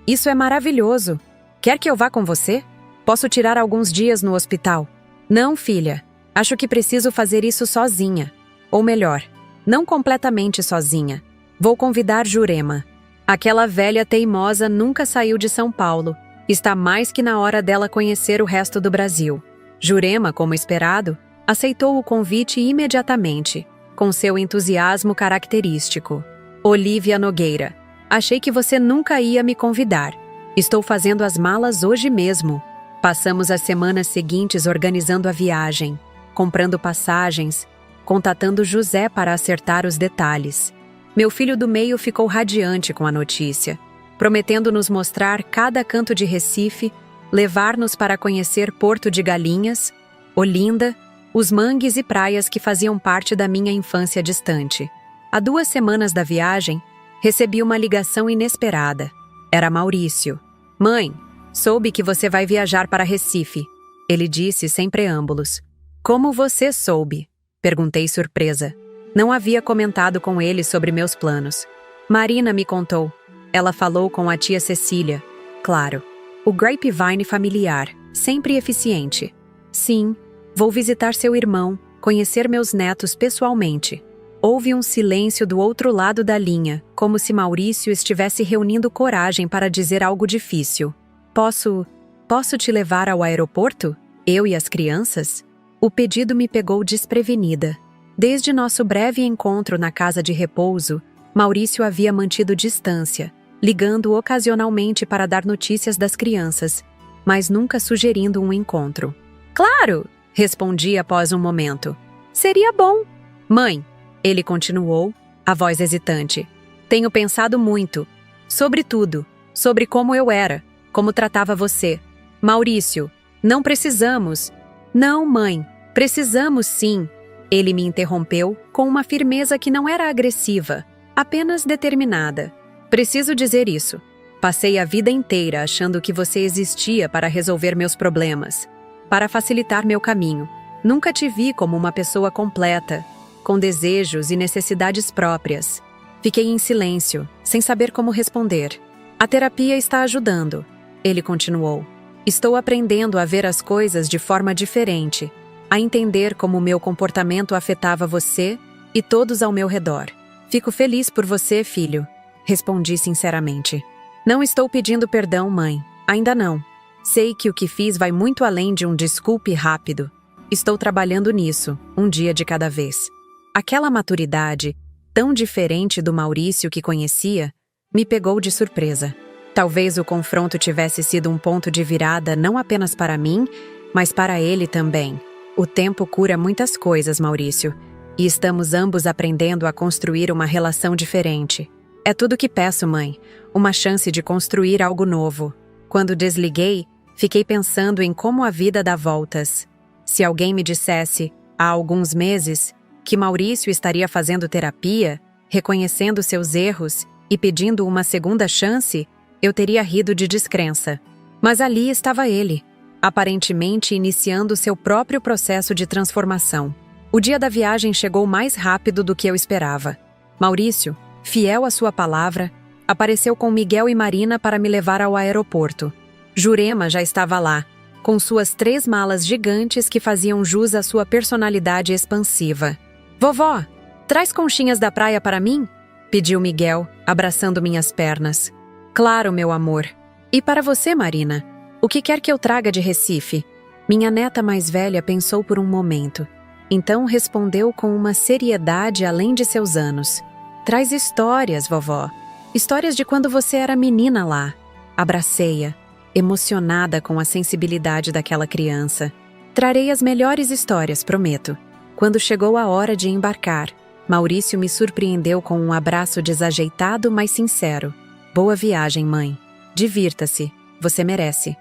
isso é maravilhoso. Quer que eu vá com você? Posso tirar alguns dias no hospital." "Não, filha. Acho que preciso fazer isso sozinha. Ou melhor, não completamente sozinha. Vou convidar Jurema. Aquela velha teimosa nunca saiu de São Paulo. Está mais que na hora dela conhecer o resto do Brasil." Jurema, como esperado, aceitou o convite imediatamente, com seu entusiasmo característico. "Olivia Nogueira, achei que você nunca ia me convidar. Estou fazendo as malas hoje mesmo." Passamos as semanas seguintes organizando a viagem, comprando passagens, contatando José para acertar os detalhes. Meu filho do meio ficou radiante com a notícia, prometendo nos mostrar cada canto de Recife, levar-nos para conhecer Porto de Galinhas, Olinda, os mangues e praias que faziam parte da minha infância distante. Há 2 semanas da viagem, recebi uma ligação inesperada. Era Maurício. "Mãe, soube que você vai viajar para Recife", ele disse sem preâmbulos. "Como você soube?" perguntei surpresa. Não havia comentado com ele sobre meus planos. "Marina me contou." Ela falou com a tia Cecília. Claro, o grapevine familiar, sempre eficiente. "Sim, vou visitar seu irmão, conhecer meus netos pessoalmente." Houve um silêncio do outro lado da linha, como se Maurício estivesse reunindo coragem para dizer algo difícil. Posso te levar ao aeroporto? Eu e as crianças?" O pedido me pegou desprevenida. Desde nosso breve encontro na casa de repouso, Maurício havia mantido distância, ligando ocasionalmente para dar notícias das crianças, mas nunca sugerindo um encontro. Claro, respondi após um momento. Seria bom. Mãe, ele continuou, a voz hesitante. Tenho pensado muito. Sobre tudo. Sobre como eu era. Como tratava você. Maurício, não precisamos. Não, mãe. Precisamos sim. Ele me interrompeu com uma firmeza que não era agressiva, apenas determinada. Preciso dizer isso. Passei a vida inteira achando que você existia para resolver meus problemas, para facilitar meu caminho. Nunca te vi como uma pessoa completa, com desejos e necessidades próprias. Fiquei em silêncio, sem saber como responder. A terapia está ajudando, ele continuou. Estou aprendendo a ver as coisas de forma diferente, a entender como meu comportamento afetava você e todos ao meu redor. Fico feliz por você, filho, respondi sinceramente. Não estou pedindo perdão, mãe. Ainda não. Sei que o que fiz vai muito além de um desculpe rápido. Estou trabalhando nisso, um dia de cada vez. Aquela maturidade, tão diferente do Maurício que conhecia, me pegou de surpresa. Talvez o confronto tivesse sido um ponto de virada não apenas para mim, mas para ele também. O tempo cura muitas coisas, Maurício, e estamos ambos aprendendo a construir uma relação diferente. É tudo que peço, mãe, uma chance de construir algo novo. Quando desliguei, fiquei pensando em como a vida dá voltas. Se alguém me dissesse, há alguns meses, que Maurício estaria fazendo terapia, reconhecendo seus erros e pedindo uma segunda chance, eu teria rido de descrença. Mas ali estava ele, aparentemente iniciando seu próprio processo de transformação. O dia da viagem chegou mais rápido do que eu esperava. Maurício, fiel à sua palavra, apareceu com Miguel e Marina para me levar ao aeroporto. Jurema já estava lá, com suas 3 malas gigantes que faziam jus à sua personalidade expansiva. Vovó, traz conchinhas da praia para mim? Pediu Miguel, abraçando minhas pernas. Claro, meu amor. E para você, Marina? O que quer que eu traga de Recife? Minha neta mais velha pensou por um momento. Então respondeu com uma seriedade além de seus anos. Traz histórias, vovó. Histórias de quando você era menina lá. Abracei-a, emocionada com a sensibilidade daquela criança. Trarei as melhores histórias, prometo. Quando chegou a hora de embarcar, Maurício me surpreendeu com um abraço desajeitado, mas sincero. Boa viagem, mãe. Divirta-se. Você merece.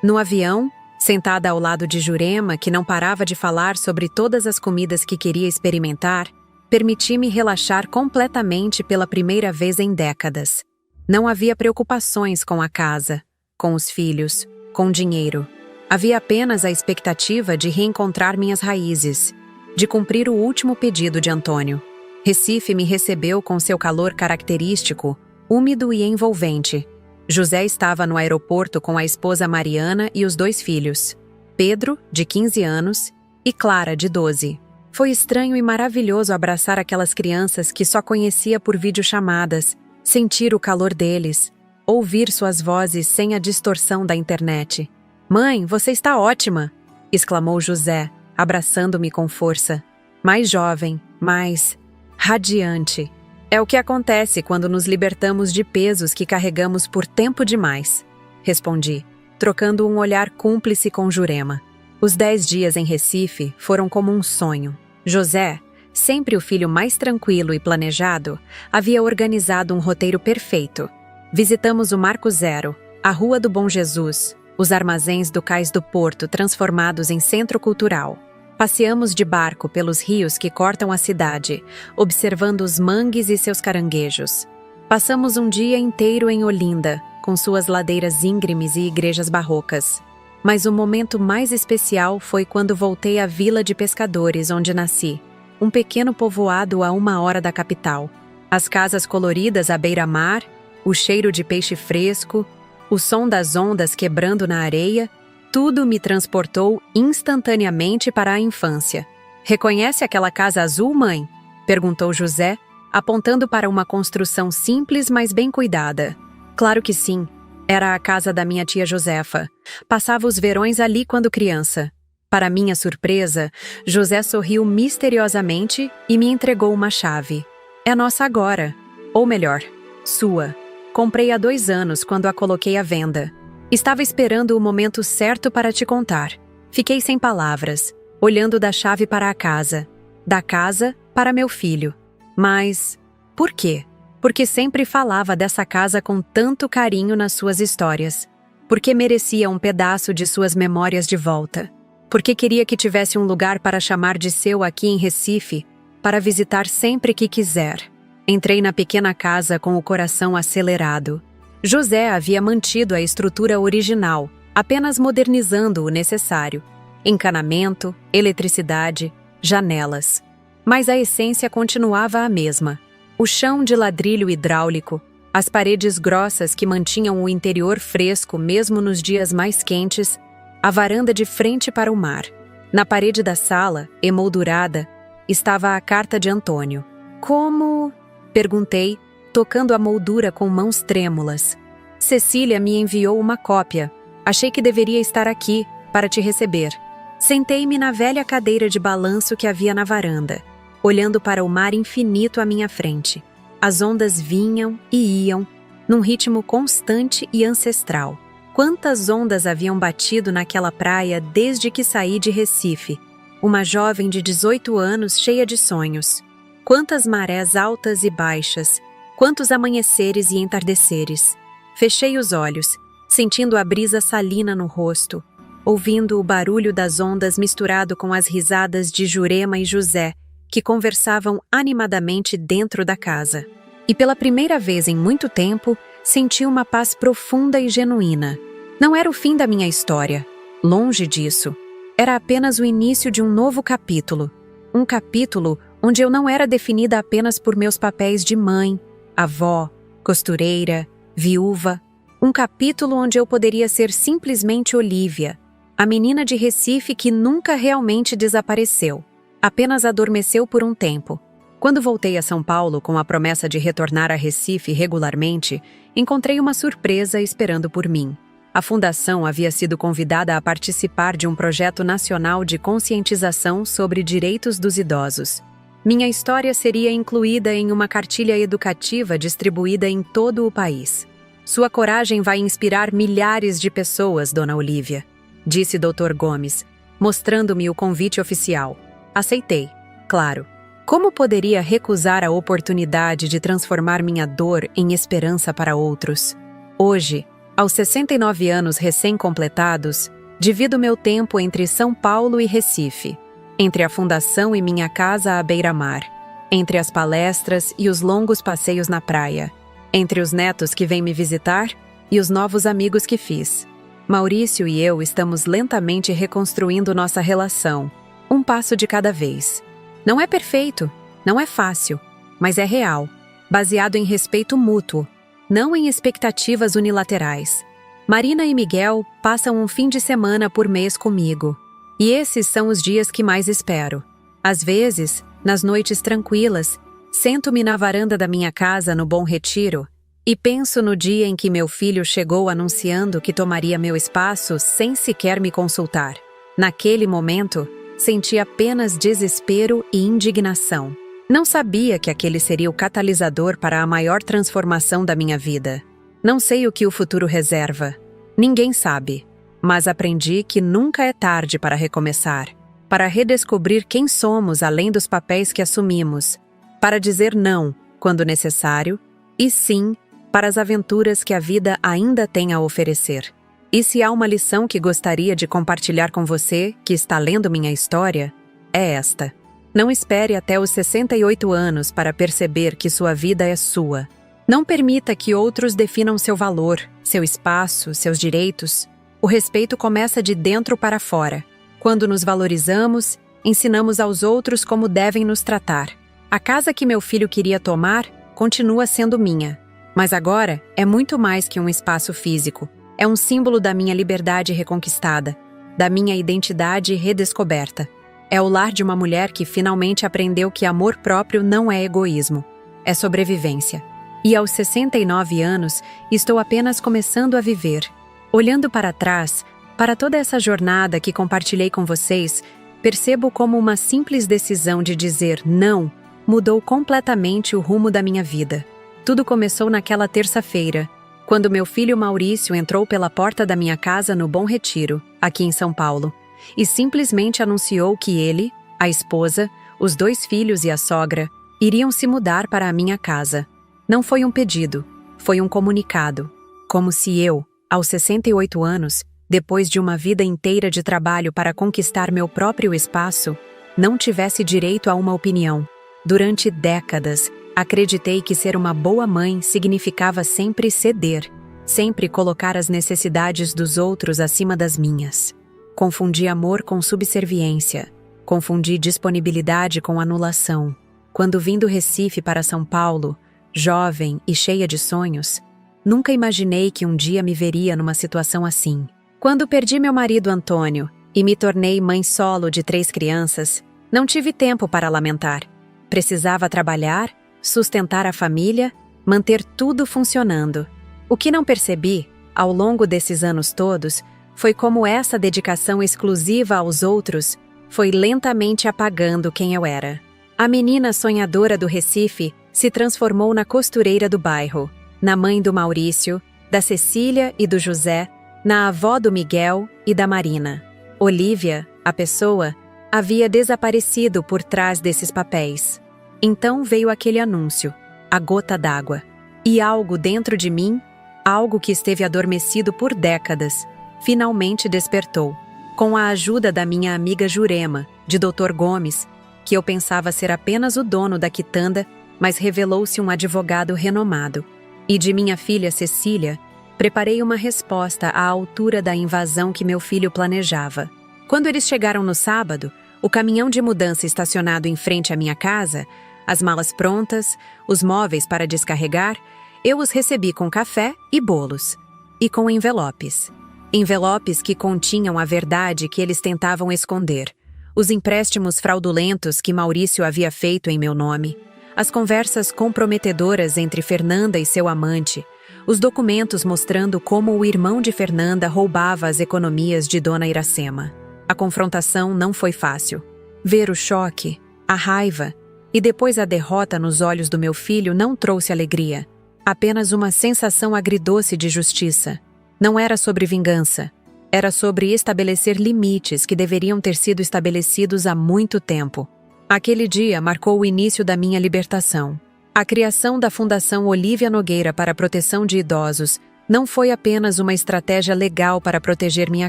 No avião, sentada ao lado de Jurema, que não parava de falar sobre todas as comidas que queria experimentar, permiti-me relaxar completamente pela primeira vez em décadas. Não havia preocupações com a casa, com os filhos, com dinheiro. Havia apenas a expectativa de reencontrar minhas raízes, de cumprir o último pedido de Antônio. Recife me recebeu com seu calor característico, úmido e envolvente. José estava no aeroporto com a esposa Mariana e os 2 filhos, Pedro, de 15 anos, e Clara, de 12. Foi estranho e maravilhoso abraçar aquelas crianças que só conhecia por videochamadas, sentir o calor deles, ouvir suas vozes sem a distorção da internet. Mãe, você está ótima! Exclamou José, abraçando-me com força. Mais jovem, mais radiante. É o que acontece quando nos libertamos de pesos que carregamos por tempo demais, respondi, trocando um olhar cúmplice com Jurema. Os 10 dias em Recife foram como um sonho. José, sempre o filho mais tranquilo e planejado, havia organizado um roteiro perfeito. Visitamos o Marco Zero, a Rua do Bom Jesus, os armazéns do Cais do Porto transformados em centro cultural. Passeamos de barco pelos rios que cortam a cidade, observando os mangues e seus caranguejos. Passamos um dia inteiro em Olinda, com suas ladeiras íngremes e igrejas barrocas. Mas o momento mais especial foi quando voltei à Vila de Pescadores, onde nasci, um pequeno povoado a 1 hora da capital. As casas coloridas à beira-mar, o cheiro de peixe fresco, o som das ondas quebrando na areia, tudo me transportou instantaneamente para a infância. Reconhece aquela casa azul, mãe? Perguntou José, apontando para uma construção simples, mas bem cuidada. Claro que sim. Era a casa da minha tia Josefa. Passava os verões ali quando criança. Para minha surpresa, José sorriu misteriosamente e me entregou uma chave. É nossa agora. Ou melhor, sua. Comprei há 2 anos quando a coloquei à venda. Estava esperando o momento certo para te contar. Fiquei sem palavras, olhando da chave para a casa, da casa para meu filho. Mas, por quê? Porque sempre falava dessa casa com tanto carinho nas suas histórias. Porque merecia um pedaço de suas memórias de volta. Porque queria que tivesse um lugar para chamar de seu aqui em Recife, para visitar sempre que quiser. Entrei na pequena casa com o coração acelerado. José havia mantido a estrutura original, apenas modernizando o necessário. Encanamento, eletricidade, janelas. Mas a essência continuava a mesma. O chão de ladrilho hidráulico, as paredes grossas que mantinham o interior fresco mesmo nos dias mais quentes, a varanda de frente para o mar. Na parede da sala, emoldurada, estava a carta de Antônio. Como? Perguntei, tocando a moldura com mãos trêmulas. Cecília me enviou uma cópia. Achei que deveria estar aqui, para te receber. Sentei-me na velha cadeira de balanço que havia na varanda, olhando para o mar infinito à minha frente. As ondas vinham e iam, num ritmo constante e ancestral. Quantas ondas haviam batido naquela praia desde que saí de Recife, uma jovem de 18 anos cheia de sonhos. Quantas marés altas e baixas, quantos amanheceres e entardeceres. Fechei os olhos, sentindo a brisa salina no rosto, ouvindo o barulho das ondas misturado com as risadas de Jurema e José, que conversavam animadamente dentro da casa. E pela primeira vez em muito tempo, senti uma paz profunda e genuína. Não era o fim da minha história. Longe disso. Era apenas o início de um novo capítulo. Um capítulo onde eu não era definida apenas por meus papéis de mãe, avó, costureira, viúva. Um capítulo onde eu poderia ser simplesmente Olívia, a menina de Recife que nunca realmente desapareceu. Apenas adormeceu por um tempo. Quando voltei a São Paulo com a promessa de retornar a Recife regularmente, encontrei uma surpresa esperando por mim. A Fundação havia sido convidada a participar de um projeto nacional de conscientização sobre direitos dos idosos. Minha história seria incluída em uma cartilha educativa distribuída em todo o país. Sua coragem vai inspirar milhares de pessoas, Dona Olívia, disse Dr. Gomes, mostrando-me o convite oficial. Aceitei, claro. Como poderia recusar a oportunidade de transformar minha dor em esperança para outros? Hoje, aos 69 anos recém-completados, divido meu tempo entre São Paulo e Recife, entre a Fundação e minha casa à beira-mar, entre as palestras e os longos passeios na praia, entre os netos que vêm me visitar e os novos amigos que fiz. Maurício e eu estamos lentamente reconstruindo nossa relação, um passo de cada vez. Não é perfeito, não é fácil, mas é real, baseado em respeito mútuo, não em expectativas unilaterais. Marina e Miguel passam um fim de semana por mês comigo, e esses são os dias que mais espero. Às vezes, nas noites tranquilas, sento-me na varanda da minha casa no Bom Retiro e penso no dia em que meu filho chegou anunciando que tomaria meu espaço sem sequer me consultar. Naquele momento, senti apenas desespero e indignação. Não sabia que aquele seria o catalisador para a maior transformação da minha vida. Não sei o que o futuro reserva. Ninguém sabe. Mas aprendi que nunca é tarde para recomeçar, para redescobrir quem somos além dos papéis que assumimos, para dizer não, quando necessário, e sim, para as aventuras que a vida ainda tem a oferecer. E se há uma lição que gostaria de compartilhar com você, que está lendo minha história, é esta. Não espere até os 68 anos para perceber que sua vida é sua. Não permita que outros definam seu valor, seu espaço, seus direitos. O respeito começa de dentro para fora. Quando nos valorizamos, ensinamos aos outros como devem nos tratar. A casa que meu filho queria tomar continua sendo minha. Mas agora é muito mais que um espaço físico. É um símbolo da minha liberdade reconquistada, da minha identidade redescoberta. É o lar de uma mulher que finalmente aprendeu que amor próprio não é egoísmo, é sobrevivência. E aos 69 anos, estou apenas começando a viver. Olhando para trás, Para toda essa jornada que compartilhei com vocês, percebo como uma simples decisão de dizer não mudou completamente o rumo da minha vida. Tudo começou naquela terça-feira, quando meu filho Maurício entrou pela porta da minha casa no Bom Retiro, aqui em São Paulo, e simplesmente anunciou que ele, a esposa, os 2 filhos e a sogra iriam se mudar para a minha casa. Não foi um pedido, foi um comunicado. Como se eu, aos 68 anos, depois de uma vida inteira de trabalho para conquistar meu próprio espaço, não tivesse direito a uma opinião. Durante décadas, acreditei que ser uma boa mãe significava sempre ceder, sempre colocar as necessidades dos outros acima das minhas. Confundi amor com subserviência, confundi disponibilidade com anulação. Quando vim do Recife para São Paulo, jovem e cheia de sonhos, nunca imaginei que um dia me veria numa situação assim. Quando perdi meu marido Antônio e me tornei mãe solo de 3 crianças, não tive tempo para lamentar. Precisava trabalhar, sustentar a família, manter tudo funcionando. O que não percebi, ao longo desses anos todos, foi como essa dedicação exclusiva aos outros foi lentamente apagando quem eu era. A menina sonhadora do Recife se transformou na costureira do bairro, na mãe do Maurício, da Cecília e do José, na avó do Miguel e da Marina. Olívia, a pessoa, havia desaparecido por trás desses papéis. Então veio aquele anúncio, a gota d'água. E algo dentro de mim, algo que esteve adormecido por décadas, finalmente despertou. Com a ajuda da minha amiga Jurema, de Dr. Gomes, que eu pensava ser apenas o dono da quitanda, mas revelou-se um advogado renomado. E de minha filha Cecília, preparei uma resposta à altura da invasão que meu filho planejava. Quando eles chegaram no sábado, o caminhão de mudança estacionado em frente à minha casa, as malas prontas, os móveis para descarregar, eu os recebi com café e bolos. E com envelopes. Envelopes que continham a verdade que eles tentavam esconder. Os empréstimos fraudulentos que Maurício havia feito em meu nome. As conversas comprometedoras entre Fernanda e seu amante. Os documentos mostrando como o irmão de Fernanda roubava as economias de Dona Iracema. A confrontação não foi fácil. Ver o choque, a raiva e depois a derrota nos olhos do meu filho não trouxe alegria. Apenas uma sensação agridoce de justiça. Não era sobre vingança. Era sobre estabelecer limites que deveriam ter sido estabelecidos há muito tempo. Aquele dia marcou o início da minha libertação. A criação da Fundação Olívia Nogueira para a Proteção de Idosos não foi apenas uma estratégia legal para proteger minha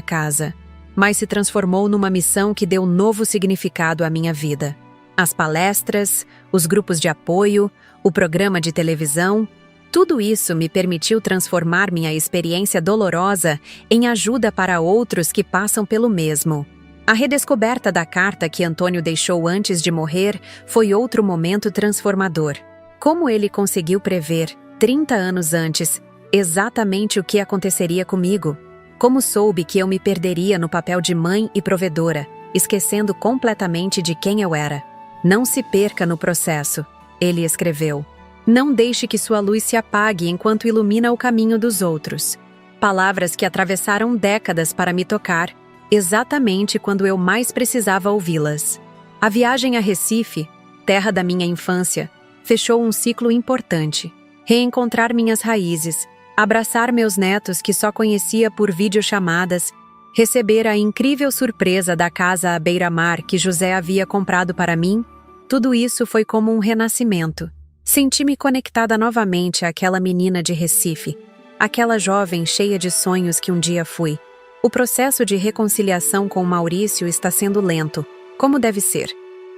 casa, mas se transformou numa missão que deu novo significado à minha vida. As palestras, os grupos de apoio, o programa de televisão, tudo isso me permitiu transformar minha experiência dolorosa em ajuda para outros que passam pelo mesmo. A redescoberta da carta que Antônio deixou antes de morrer foi outro momento transformador. Como ele conseguiu prever, 30 anos antes, exatamente o que aconteceria comigo? Como soube que eu me perderia no papel de mãe e provedora, esquecendo completamente de quem eu era? Não se perca no processo, ele escreveu. Não deixe que sua luz se apague enquanto ilumina o caminho dos outros. Palavras que atravessaram décadas para me tocar, exatamente quando eu mais precisava ouvi-las. A viagem a Recife, terra da minha infância, fechou um ciclo importante. Reencontrar minhas raízes, abraçar meus netos que só conhecia por videochamadas, receber a incrível surpresa da casa à beira-mar que José havia comprado para mim, tudo isso foi como um renascimento. Senti-me conectada novamente àquela menina de Recife, aquela jovem cheia de sonhos que um dia fui. O processo de reconciliação com Maurício está sendo lento, como deve ser.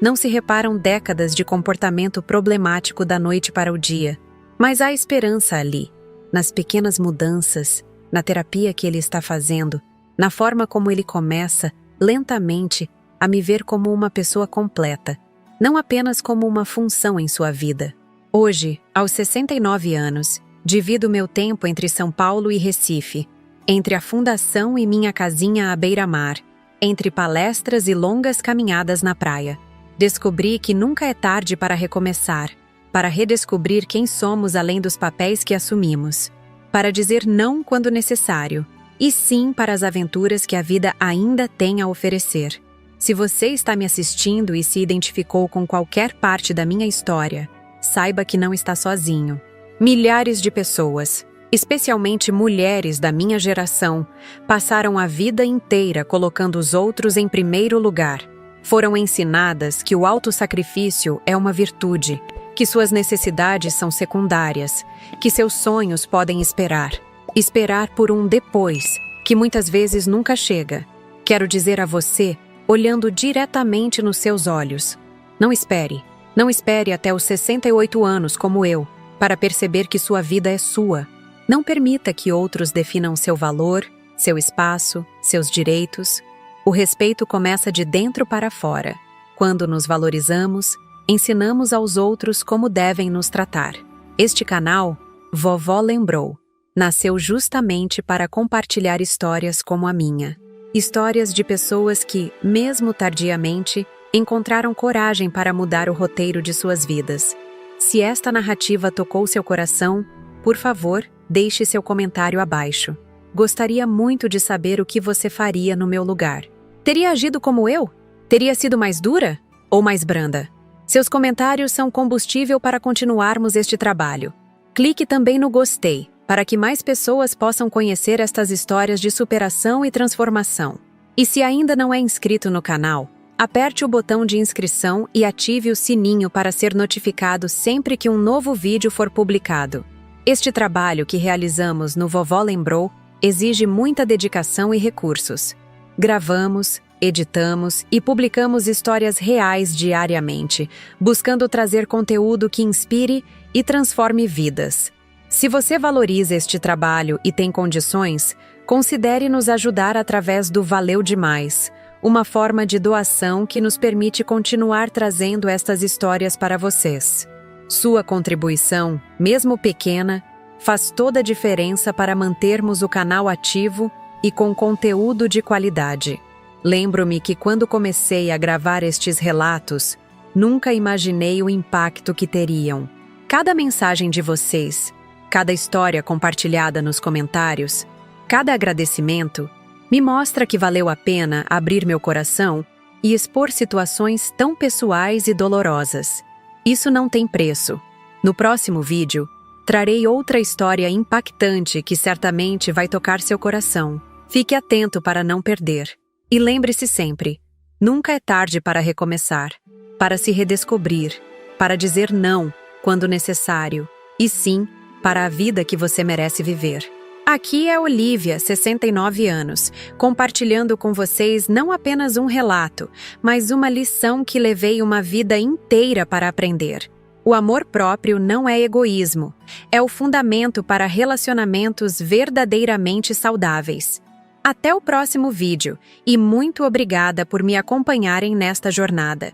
Não se reparam décadas de comportamento problemático da noite para o dia. Mas há esperança ali, nas pequenas mudanças, na terapia que ele está fazendo, na forma como ele começa, lentamente, a me ver como uma pessoa completa, não apenas como uma função em sua vida. Hoje, aos 69 anos, divido meu tempo entre São Paulo e Recife, entre a fundação e minha casinha à beira-mar, entre palestras e longas caminhadas na praia. Descobri que nunca é tarde para recomeçar, para redescobrir quem somos além dos papéis que assumimos, para dizer não quando necessário e sim para as aventuras que a vida ainda tem a oferecer. Se você está me assistindo e se identificou com qualquer parte da minha história, saiba que não está sozinho. Milhares de pessoas, especialmente mulheres da minha geração, passaram a vida inteira colocando os outros em primeiro lugar. Foram ensinadas que o autossacrifício é uma virtude, que suas necessidades são secundárias, que seus sonhos podem esperar. Esperar por um depois, que muitas vezes nunca chega. Quero dizer a você, olhando diretamente nos seus olhos: não espere. Não espere até os 68 anos como eu, para perceber que sua vida é sua. Não permita que outros definam seu valor, seu espaço, seus direitos. O respeito começa de dentro para fora. Quando nos valorizamos, ensinamos aos outros como devem nos tratar. Este canal, Vovó Lembrou, nasceu justamente para compartilhar histórias como a minha. Histórias de pessoas que, mesmo tardiamente, encontraram coragem para mudar o roteiro de suas vidas. Se esta narrativa tocou seu coração, por favor, deixe seu comentário abaixo. Gostaria muito de saber o que você faria no meu lugar. Teria agido como eu? Teria sido mais dura? Ou mais branda? Seus comentários são combustível para continuarmos este trabalho. Clique também no gostei, para que mais pessoas possam conhecer estas histórias de superação e transformação. E se ainda não é inscrito no canal, aperte o botão de inscrição e ative o sininho para ser notificado sempre que um novo vídeo for publicado. Este trabalho que realizamos no Vovó Lembrou exige muita dedicação e recursos. Gravamos, editamos e publicamos histórias reais diariamente, buscando trazer conteúdo que inspire e transforme vidas. Se você valoriza este trabalho e tem condições, considere nos ajudar através do Valeu Demais, uma forma de doação que nos permite continuar trazendo estas histórias para vocês. Sua contribuição, mesmo pequena, faz toda a diferença para mantermos o canal ativo e com conteúdo de qualidade. Lembro-me que quando comecei a gravar estes relatos, nunca imaginei o impacto que teriam. Cada mensagem de vocês, cada história compartilhada nos comentários, cada agradecimento, me mostra que valeu a pena abrir meu coração e expor situações tão pessoais e dolorosas. Isso não tem preço. No próximo vídeo, trarei outra história impactante que certamente vai tocar seu coração. Fique atento para não perder. E lembre-se sempre, nunca é tarde para recomeçar, para se redescobrir, para dizer não quando necessário, e sim para a vida que você merece viver. Aqui é Olivia, 69 anos, compartilhando com vocês não apenas um relato, mas uma lição que levei uma vida inteira para aprender. O amor próprio não é egoísmo, é o fundamento para relacionamentos verdadeiramente saudáveis. Até o próximo vídeo e muito obrigada por me acompanharem nesta jornada.